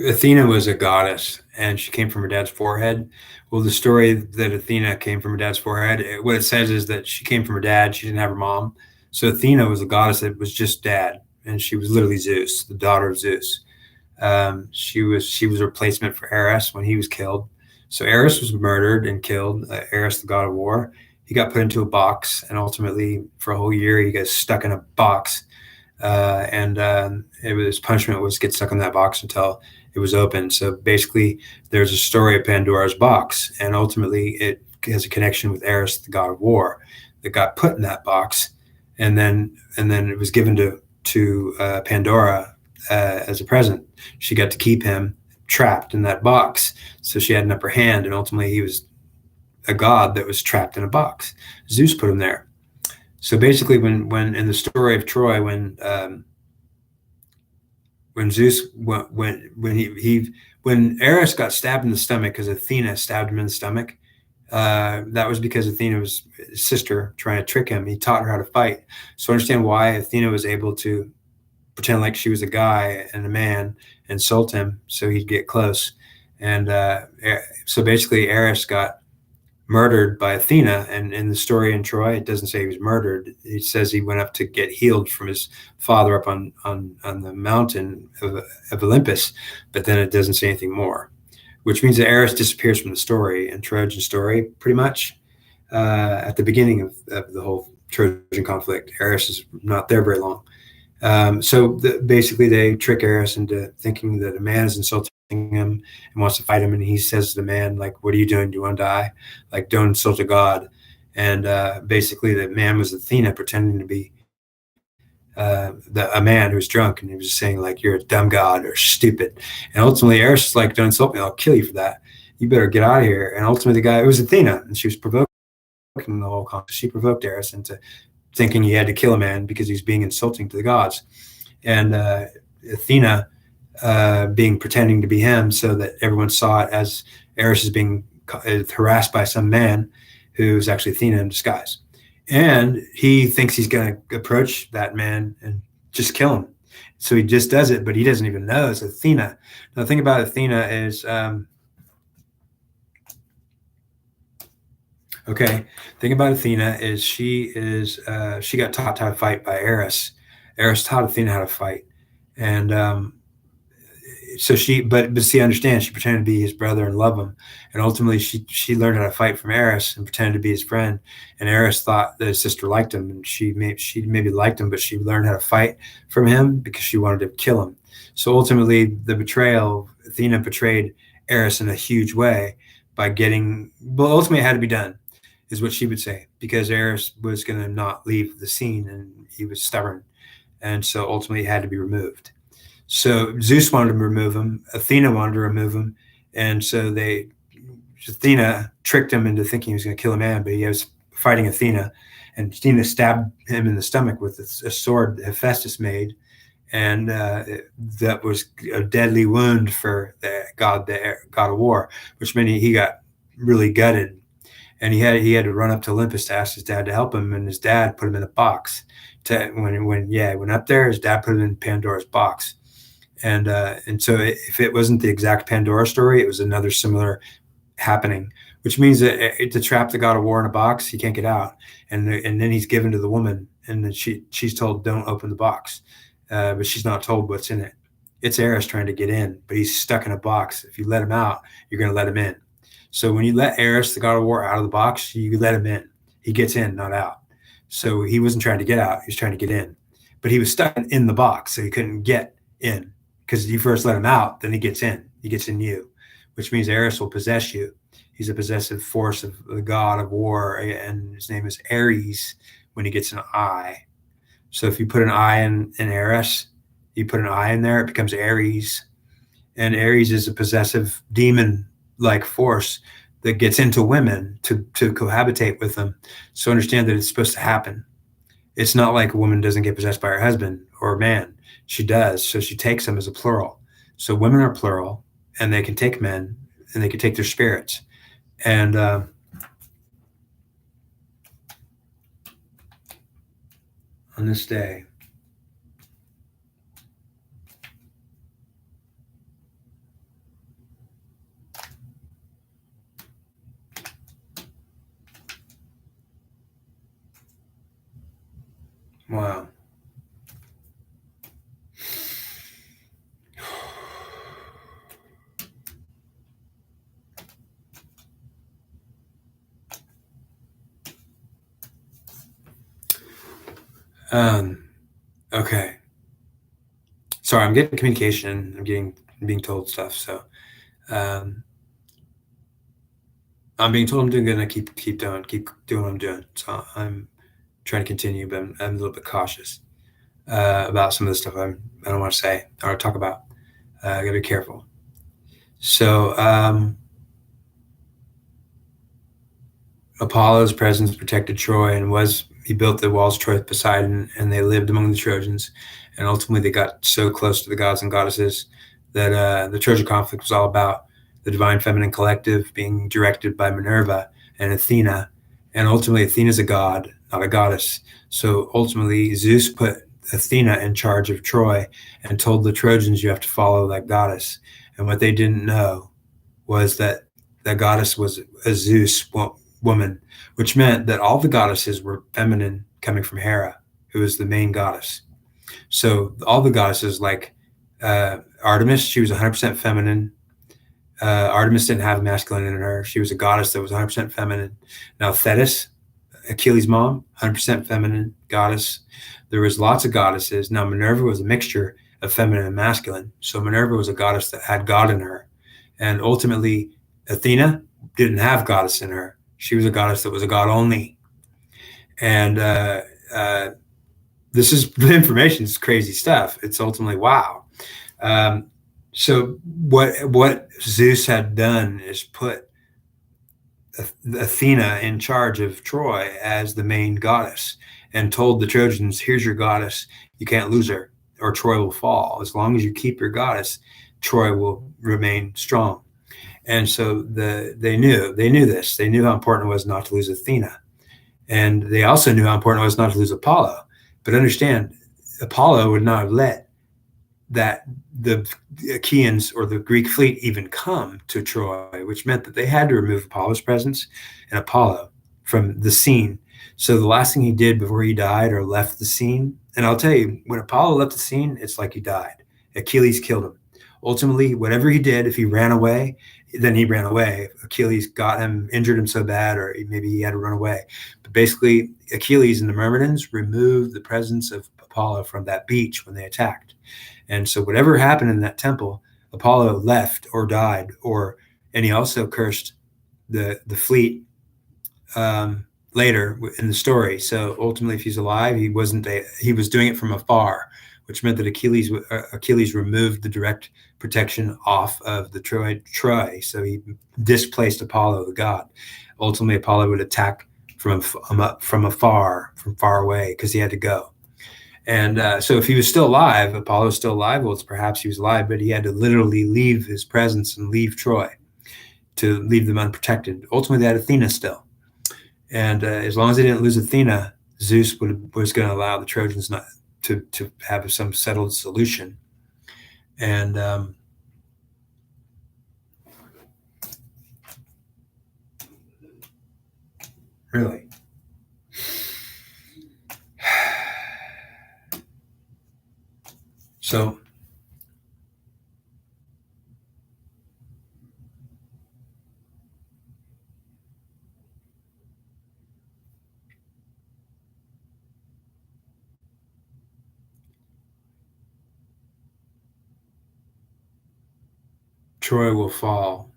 Athena was a goddess, and she came from her dad's forehead. Well, the story that Athena came from her dad's forehead, what it says is that she came from her dad. She didn't have her mom. So Athena was a goddess that was just dad, and she was literally Zeus, the daughter of Zeus. She was a replacement for Eris when he was killed. So Eris was murdered and killed. Eris, the god of war, he got put into a box, and ultimately, for a whole year, he got stuck in a box. His punishment was get stuck in that box until it was open. So basically, there's a story of Pandora's box, and ultimately, it has a connection with Eris, the god of war, that got put in that box, and then it was given to Pandora as a present. She got to keep him trapped in that box, so she had an upper hand, and ultimately, he was a god that was trapped in a box. Zeus put him there. So basically, when in the story of Troy, when Zeus when Eris got stabbed in the stomach because Athena stabbed him in the stomach, that was because Athena was his sister trying to trick him. He taught her how to fight. So understand why Athena was able to pretend like she was a guy and a man, insult him so he'd get close. And so basically, Eris got murdered by Athena. And in the story in Troy, it doesn't say he was murdered. It says he went up to get healed from his father up on the mountain of Olympus, but then it doesn't say anything more, which means that Eris disappears from the story in Trojan story, pretty much at the beginning of the whole Trojan conflict. Eris is not there very long. Basically, they trick Eris into thinking that a man is insulting him and wants to fight him, and he says to the man, like, what are you doing? Do you want to die? Like, don't insult a god. And basically, the man was Athena pretending to be a man who was drunk, and he was just saying, like, you're a dumb god or stupid. And ultimately, Eris is like, don't insult me, I'll kill you for that. You better get out of here. And ultimately, the guy, it was Athena, and she was provoking the whole conflict. She provoked Eris into thinking he had to kill a man because he's being insulting to the gods. And Athena pretending to be him so that everyone saw it as Eris is being harassed by some man who's actually Athena in disguise. And he thinks he's going to approach that man and just kill him. So he just does it, but he doesn't even know it's Athena. Now, the thing about Athena is, thing about Athena is she got taught how to fight by Eris. Eris taught Athena how to fight. And so but see, understand, she pretended to be his brother and love him, and ultimately she learned how to fight from Eris and pretended to be his friend. And Eris thought that his sister liked him, and she maybe liked him, but she learned how to fight from him because she wanted to kill him. So ultimately, the betrayal, Athena betrayed Eris in a huge way by ultimately it had to be done, is what she would say, because Eris was going to not leave the scene, and he was stubborn, and so ultimately it had to be removed. So Zeus wanted to remove him. Athena wanted to remove him. And so Athena tricked him into thinking he was going to kill a man, but he was fighting Athena. And Athena stabbed him in the stomach with a sword that Hephaestus made. And that was a deadly wound for the god of war, which meant he got really gutted. and he had to run up to Olympus to ask his dad to help him, and his dad put him in a box. He went up there, his dad put him in Pandora's box, and so if it wasn't the exact Pandora story, it was another similar happening, which means that to trap the god of war in a box, he can't get out, and then he's given to the woman, and then she's told, don't open the box, but she's not told what's in it. It's Eris trying to get in, but he's stuck in a box. If you let him out, you're going to let him in. So when you let Eris, the god of war, out of the box, you let him in. He gets in, not out. So he wasn't trying to get out. He was trying to get in. But he was stuck in the box, so he couldn't get in. Because you first let him out, then he gets in. He gets in you, which means Eris will possess you. He's a possessive force of the god of war, and his name is Ares when he gets an I. So if you put an I in Eris, you put an I in there, it becomes Ares. And Ares is a possessive demon-like force that gets into women to cohabitate with them. So understand that it's supposed to happen. It's not like a woman doesn't get possessed by her husband or a man. She does. So she takes them as a plural. So women are plural, and they can take men, and they can take their spirits. And on this day, wow. Okay. Sorry, I'm getting communication. I'm being told stuff. So, I'm being told I'm doing good, and I keep doing what I'm doing. So I'm trying to continue, but I'm a little bit cautious about some of the stuff I don't want to say or talk about. I gotta be careful. So Apollo's presence protected Troy, and he built the walls of Troy with Poseidon, and they lived among the Trojans. And ultimately, they got so close to the gods and goddesses that the Trojan conflict was all about the divine feminine collective being directed by Minerva and Athena. And ultimately, Athena's a god, not a goddess. So ultimately, Zeus put Athena in charge of Troy and told the Trojans, you have to follow that goddess. And what they didn't know was that the goddess was a Zeus woman, which meant that all the goddesses were feminine, coming from Hera, who was the main goddess. So all the goddesses, like Artemis, she was 100% feminine. Artemis didn't have masculine in her. She was a goddess that was 100% feminine. Now Thetis, Achilles' mom, 100% feminine goddess. There was lots of goddesses. Now Minerva was a mixture of feminine and masculine. So Minerva was a goddess that had God in her. And ultimately, Athena didn't have goddess in her. She was a goddess that was a god only. And this is the information. It's crazy stuff. It's ultimately wow. So what Zeus had done is put Athena in charge of Troy as the main goddess, and told the Trojans, here's your goddess. You can't lose her, or Troy will fall. As long as you keep your goddess, Troy will remain strong. And so they knew this. They knew how important it was not to lose Athena. And they also knew how important it was not to lose Apollo. But understand, Apollo would not have let that the Achaeans or the Greek fleet even come to Troy, which meant that they had to remove Apollo's presence and Apollo from the scene. So the last thing he did before he died or left the scene, and I'll tell you, when Apollo left the scene, it's like he died. Achilles killed him. Ultimately, whatever he did, if he ran away, then he ran away. Achilles got him, injured him so bad, or maybe he had to run away. But basically, Achilles and the Myrmidons removed the presence of Apollo from that beach when they attacked. And so whatever happened in that temple, Apollo left or died, and he also cursed the fleet later in the story. So ultimately, if he's alive, he was doing it from afar, which meant that Achilles removed the direct protection off of the Troy. So he displaced Apollo, the god. Ultimately, Apollo would attack from afar, from far away, because he had to go. And so if he was still alive, Apollo was still alive. Well, it's perhaps he was alive, but he had to literally leave his presence and leave Troy, to leave them unprotected. Ultimately, they had Athena still. And as long as they didn't lose Athena, Zeus was going to allow the Trojans not to have some settled solution. And really, so Troy will fall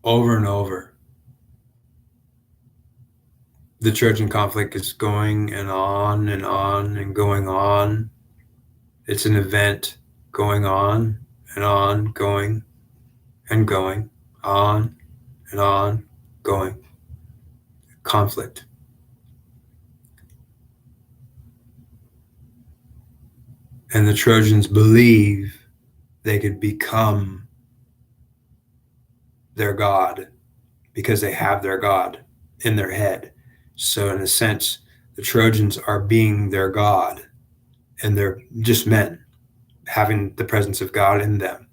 over and over. The Trojan conflict is going and on and on and going on. It's an event going on and on, going and going, on and on, going. Conflict. And the Trojans believe they could become their god because they have their god in their head. So in a sense, the Trojans are being their god, and they're just men having the presence of God in them.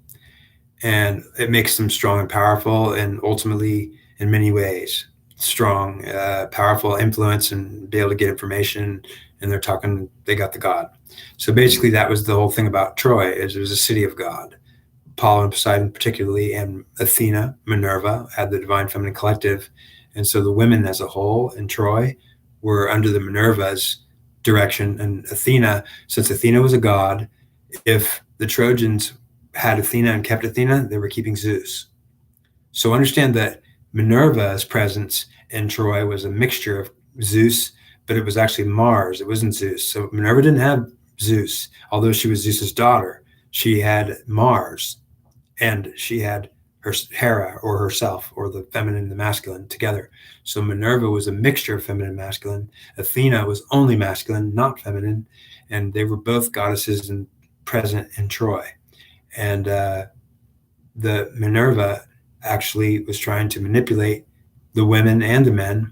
And it makes them strong and powerful, and ultimately, in many ways, strong, powerful influence, and be able to get information. And they're talking, they got the God. So basically, that was the whole thing about Troy, is it was a city of God. Apollo and Poseidon particularly, and Athena, Minerva, had the divine feminine collective. And so the women as a whole in Troy were under the Minerva's direction. And Athena, since Athena was a god, if the Trojans had Athena and kept Athena, they were keeping Zeus. So understand that Minerva's presence in Troy was a mixture of Zeus, but it was actually Mars. It wasn't Zeus. So Minerva didn't have Zeus, although she was Zeus's daughter. She had Mars, and she had her Hera, or herself, or the feminine and the masculine together. So Minerva was a mixture of feminine and masculine. Athena was only masculine, not feminine, and they were both goddesses and present in Troy. And the Minerva actually was trying to manipulate the women and the men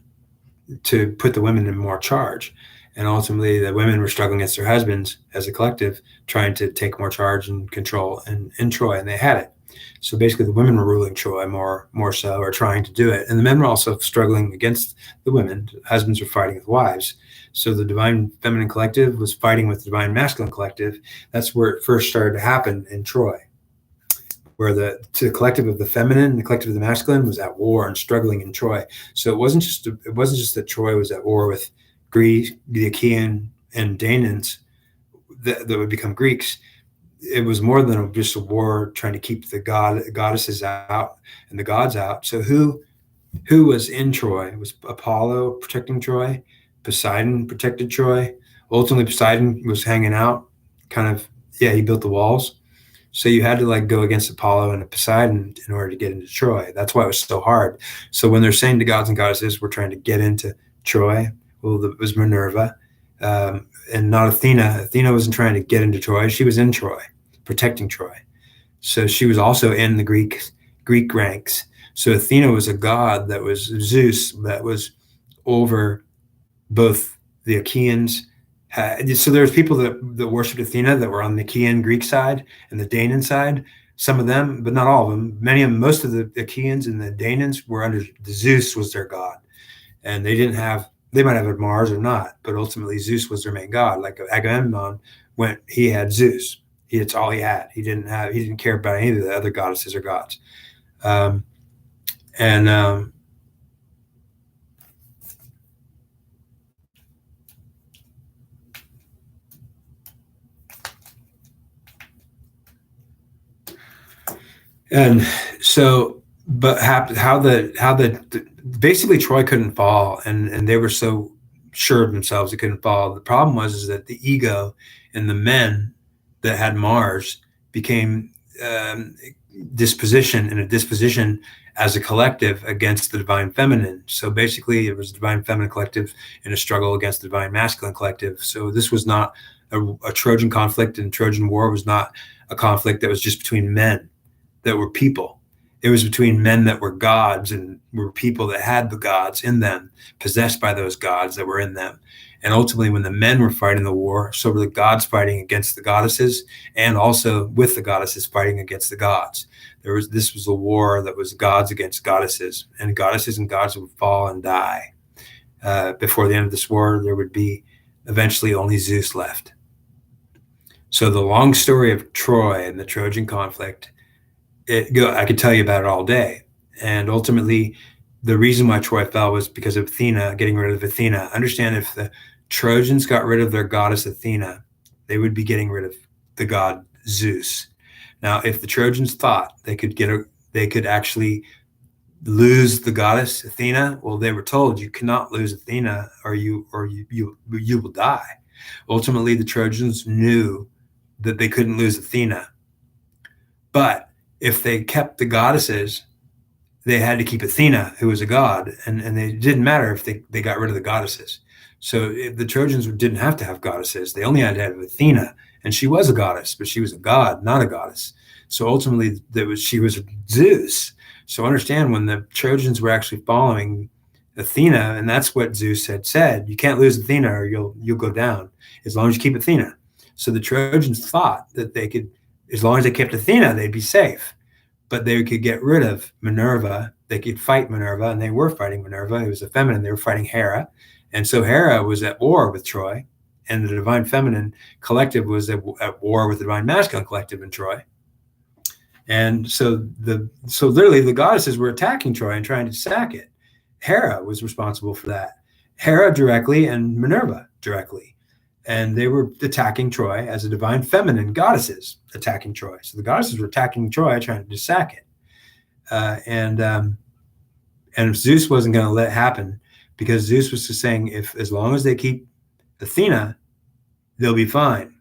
to put the women in more charge. And ultimately, the women were struggling against their husbands as a collective, trying to take more charge and control in Troy, and they had it. So basically, the women were ruling Troy more so, or trying to do it. And the men were also struggling against the women. Husbands were fighting with wives. So the divine feminine collective was fighting with the divine masculine collective. That's where it first started to happen in Troy, where the collective of the feminine and the collective of the masculine was at war and struggling in Troy. So it wasn't just that Troy was at war with Greece, the Achaean and Danaans that would become Greeks. It was more than just a war trying to keep the goddesses out and the gods out. So who was in Troy? It was Apollo protecting Troy. Poseidon protected Troy. Ultimately, Poseidon was hanging out, he built the walls. So you had to go against Apollo and Poseidon in order to get into Troy. That's why it was so hard. So when they're saying the gods and goddesses were trying to get into Troy, well, it was Minerva, and not Athena. Athena wasn't trying to get into Troy. She was in Troy, protecting Troy. So she was also in the Greek ranks. So Athena was a god that was Zeus, that was over both the Achaeans. So there's people that worshipped Athena that were on the Achaean Greek side and the Danaan side. Some of them, but not all of them. Many of them, most of the Achaeans and the Danaans were under Zeus was their god, and they might have had Mars or not, but ultimately Zeus was their main god. Like Agamemnon he had Zeus. It's all he had. He didn't care about any of the other goddesses or gods. And so, but how basically Troy couldn't fall, and they were so sure of themselves it couldn't fall. The problem was that the ego in the men that had Mars became disposition as a collective against the divine feminine. So basically, it was the divine feminine collective in a struggle against the divine masculine collective. So this was not a Trojan conflict, and Trojan War was not a conflict that was just between men that were people. It was between men that were gods and were people that had the gods in them, possessed by those gods that were in them. And ultimately, when the men were fighting the war, so were the gods fighting against the goddesses, and also with the goddesses fighting against the gods. This was a war that was gods against goddesses, and gods would fall and die. Before the end of this war, there would be eventually only Zeus left. So the long story of Troy and the Trojan conflict, I could tell you about it all day. And ultimately, the reason why Troy fell was because of Athena, getting rid of Athena. Understand, if the Trojans got rid of their goddess Athena, they would be getting rid of the god Zeus. Now, if the Trojans thought they could actually lose the goddess Athena, well, they were told you cannot lose Athena, or you will die. Ultimately, the Trojans knew that they couldn't lose Athena, but if they kept the goddesses, they had to keep Athena, who was a god, and it didn't matter if they got rid of the goddesses. So the Trojans didn't have to have goddesses. They only had to have Athena, and she was a goddess, but she was a god, not a goddess. So ultimately, she was Zeus. So understand, when the Trojans were actually following Athena, and that's what Zeus had said, you can't lose Athena or you'll go down as long as you keep Athena. So the Trojans thought that they could, as long as they kept Athena, they'd be safe. But they could get rid of Minerva. They could fight Minerva, and they were fighting Minerva. It was a feminine. They were fighting Hera. And so Hera was at war with Troy, and the divine feminine collective was at war with the divine masculine collective in Troy. And so literally the goddesses were attacking Troy and trying to sack it. Hera was responsible for that. Hera directly and Minerva directly. And they were attacking Troy as a divine feminine goddesses attacking Troy. So the goddesses were attacking Troy, trying to sack it. And Zeus wasn't going to let it happen, because Zeus was just saying, as long as they keep Athena, they'll be fine.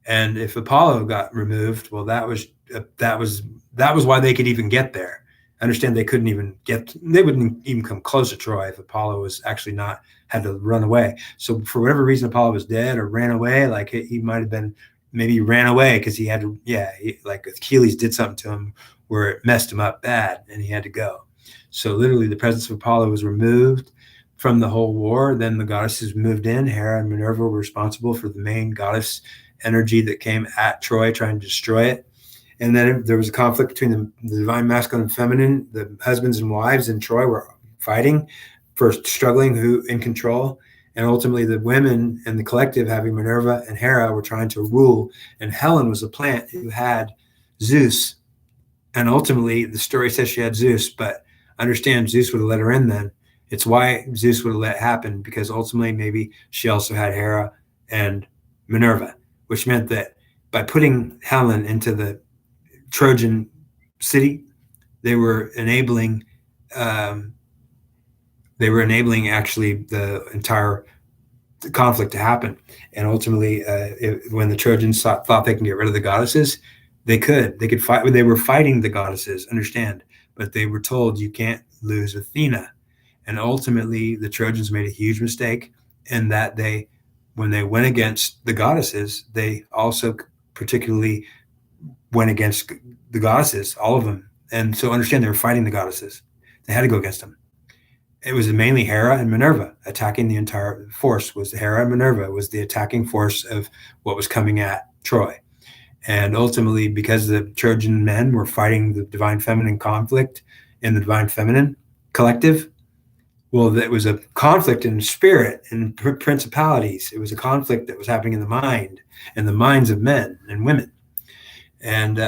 And if Apollo got removed, well, that was why they could even get there. Understand, they wouldn't even come close to Troy if Apollo was actually had to run away. So for whatever reason, Apollo was dead or ran away. Like he might have been, maybe he ran away because he had to, like Achilles did something to him where it messed him up bad and he had to go. So literally the presence of Apollo was removed from the whole war. Then the goddesses moved in. Hera and Minerva were responsible for the main goddess energy that came at Troy, trying to destroy it. And then there was a conflict between the divine masculine and feminine. The husbands and wives in Troy were fighting for struggling who in control. And ultimately the women and the collective, having Minerva and Hera, were trying to rule. And Helen was a plant who had Zeus. And ultimately the story says she had Zeus, but understand, Zeus would have let her in then. It's why Zeus would have let it happen, because ultimately maybe she also had Hera and Minerva, which meant that by putting Helen into the Trojan city, they were enabling actually the entire conflict to happen. And ultimately, when the Trojans thought they can get rid of the goddesses, they could fight. They were fighting the goddesses, understand, but they were told you can't lose Athena. And ultimately, the Trojans made a huge mistake in that when they went against the goddesses, they also particularly went against the goddesses, all of them. And so understand, they were fighting the goddesses. They had to go against them. It was mainly Hera and Minerva attacking the entire force. Hera and Minerva was the attacking force of what was coming at Troy. And ultimately, because the Trojan men were fighting the divine feminine conflict in the divine feminine collective, well, it was a conflict in spirit and principalities. It was a conflict that was happening in the mind and the minds of men and women. And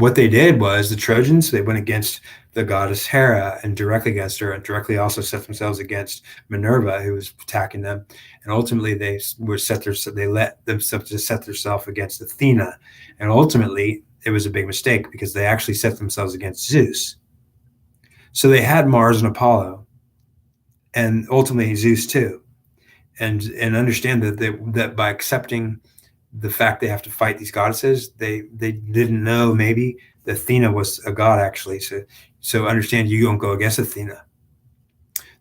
what they did was the Trojans, they went against the goddess Hera and directly against her, and directly also set themselves against Minerva, who was attacking them. And ultimately they let themselves set themselves against Athena. And ultimately it was a big mistake, because they actually set themselves against Zeus. So they had Mars and Apollo, and ultimately Zeus too. And understand that by accepting the fact they have to fight these goddesses, they didn't know maybe that Athena was a god actually. So understand, you don't go against Athena.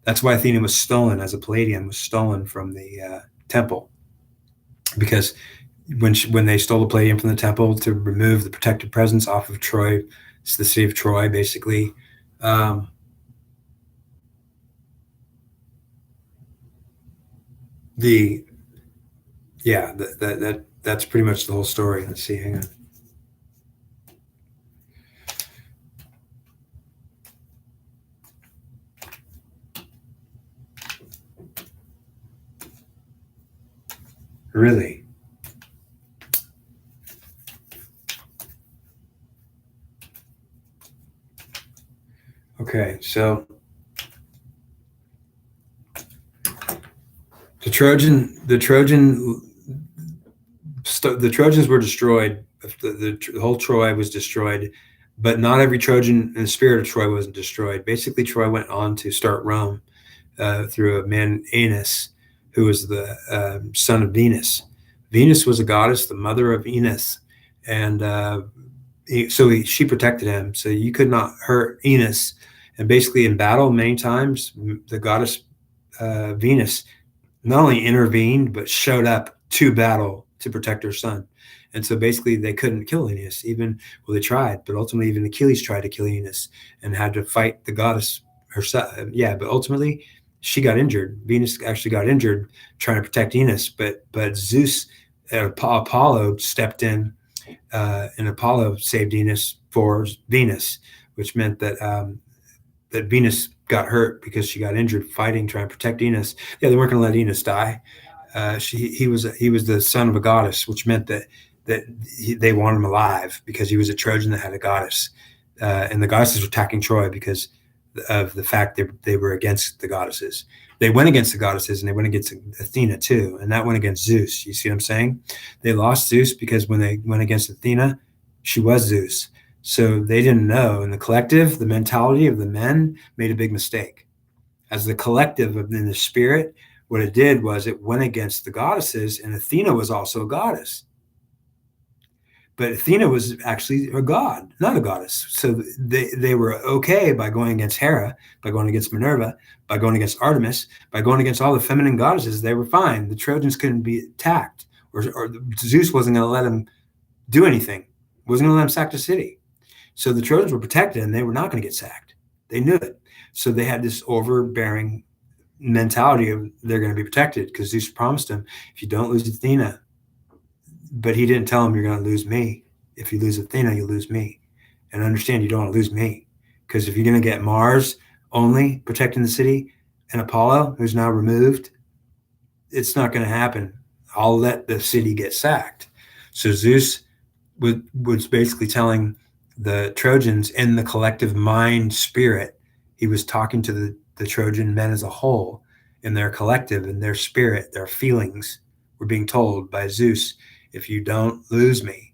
That's why Athena was stolen as a Palladium, was stolen from the temple, because when they stole the palladium from the temple to remove the protective presence off of Troy. It's the city of Troy, basically. Um, the yeah, that's pretty much the whole story. Let's see, hang on. Really? Okay, so the Trojans were destroyed. The whole Troy was destroyed, but not every Trojan in the spirit of Troy wasn't destroyed. Basically, Troy went on to start Rome through a man Aeneas, who was the son of Venus. Venus was a goddess, the mother of Enos, and she protected him. So you could not hurt Enos. And basically, in battle, many times the goddess Venus not only intervened but showed up to battle to protect her son. And so basically they couldn't kill Aeneas, even well they tried, but ultimately even Achilles tried to kill Aeneas and had to fight the goddess herself. Yeah, but ultimately she got injured. Venus actually got injured trying to protect Aeneas, but Zeus, Apollo stepped in, and Apollo saved Aeneas for Venus, which meant that Venus got hurt because she got injured fighting, trying to protect Enos. Yeah, they weren't going to let Enos die. He was the son of a goddess, which meant they wanted him alive because he was a Trojan that had a goddess, and the goddesses were attacking Troy because of the fact that they were against the goddesses. They went against the goddesses and they went against Athena too, and that went against Zeus. You see what I'm saying? They lost Zeus because when they went against Athena, she was Zeus. So they didn't know. In the collective, the mentality of the men made a big mistake. As the collective in the spirit, what it did was it went against the goddesses, and Athena was also a goddess. But Athena was actually a god, not a goddess. So they were okay by going against Hera, by going against Minerva, by going against Artemis, by going against all the feminine goddesses. They were fine. The Trojans couldn't be attacked, or Zeus wasn't going to let them do anything. Wasn't going to let them sack the city. So the Trojans were protected and they were not going to get sacked. They knew it. So they had this overbearing mentality of they're going to be protected because Zeus promised them, if you don't lose Athena, but he didn't tell them you're going to lose me. If you lose Athena, you lose me. And understand you don't want to lose me because if you're going to get Mars only protecting the city and Apollo, who's now removed, it's not going to happen. I'll let the city get sacked. So Zeus was basically telling the Trojans in the collective mind spirit, he was talking to the Trojan men as a whole in their collective, in their spirit, their feelings were being told by Zeus, if you don't lose me,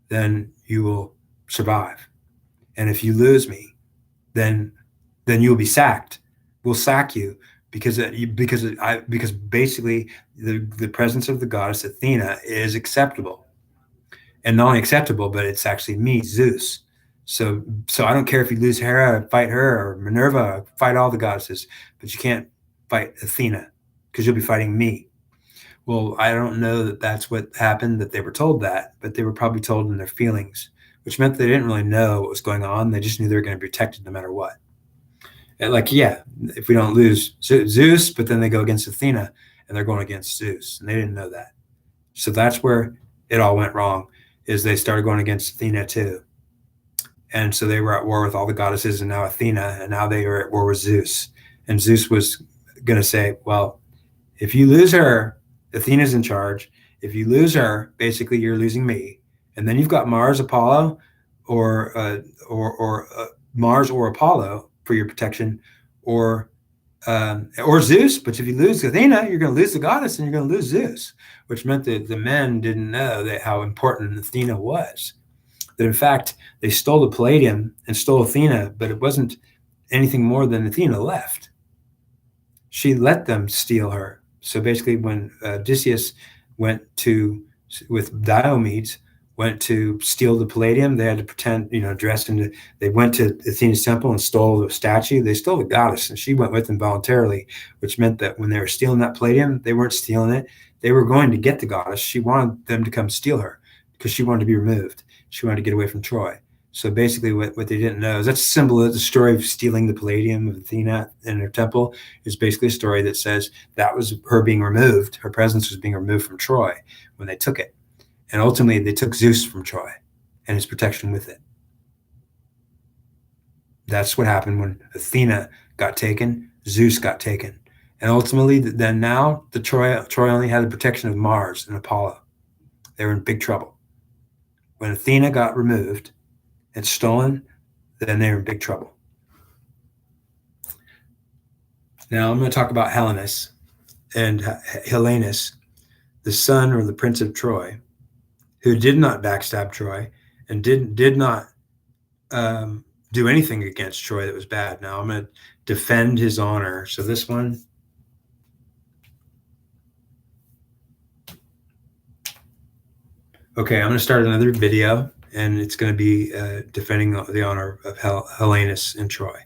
then you will survive. And if you lose me, then you'll be sacked. We'll sack you because basically the presence of the goddess Athena is acceptable. And not only acceptable, but it's actually me, Zeus. So I don't care if you lose Hera, fight her, or Minerva, fight all the goddesses, but you can't fight Athena because you'll be fighting me. Well, I don't know that that's what happened, that they were told that, but they were probably told in their feelings, which meant they didn't really know what was going on. They just knew they were going to be protected no matter what. And like, yeah, if we don't lose Zeus, but then they go against Athena and they're going against Zeus, and they didn't know that. So that's where it all went wrong, is they started going against Athena too. And so they were at war with all the goddesses and now Athena, and now they were at war with Zeus. And Zeus was going to say, well, if you lose her, Athena's in charge. If you lose her, basically you're losing me. And then you've got Mars, Apollo, or Mars or Apollo for your protection, or Zeus. But if you lose Athena, you're going to lose the goddess and you're going to lose Zeus, which meant that the men didn't know that how important Athena was. That in fact, they stole the palladium and stole Athena, but it wasn't anything more than Athena left. She let them steal her. So basically when Odysseus went with Diomedes, went to steal the palladium. They had to pretend, dressed into. They went to Athena's temple and stole the statue. They stole the goddess, and she went with them voluntarily, which meant that when they were stealing that palladium, they weren't stealing it. They were going to get the goddess. She wanted them to come steal her because she wanted to be removed. She wanted to get away from Troy. So basically, what they didn't know is that's a symbol of the story of stealing the palladium of Athena in her temple is basically a story that says that was her being removed. Her presence was being removed from Troy when they took it. And ultimately, they took Zeus from Troy and his protection with it. That's what happened when Athena got taken, Zeus got taken. And ultimately, then now, Troy only had the protection of Mars and Apollo. They were in big trouble. When Athena got removed and stolen, then they were in big trouble. Now I'm going to talk about Helenus and Helenus, the son or the prince of Troy, who did not backstab Troy and did not do anything against Troy that was bad. Now I'm going to defend his honor. So this one. Okay, I'm going to start another video, and it's going to be defending the honor of Helenus and Troy.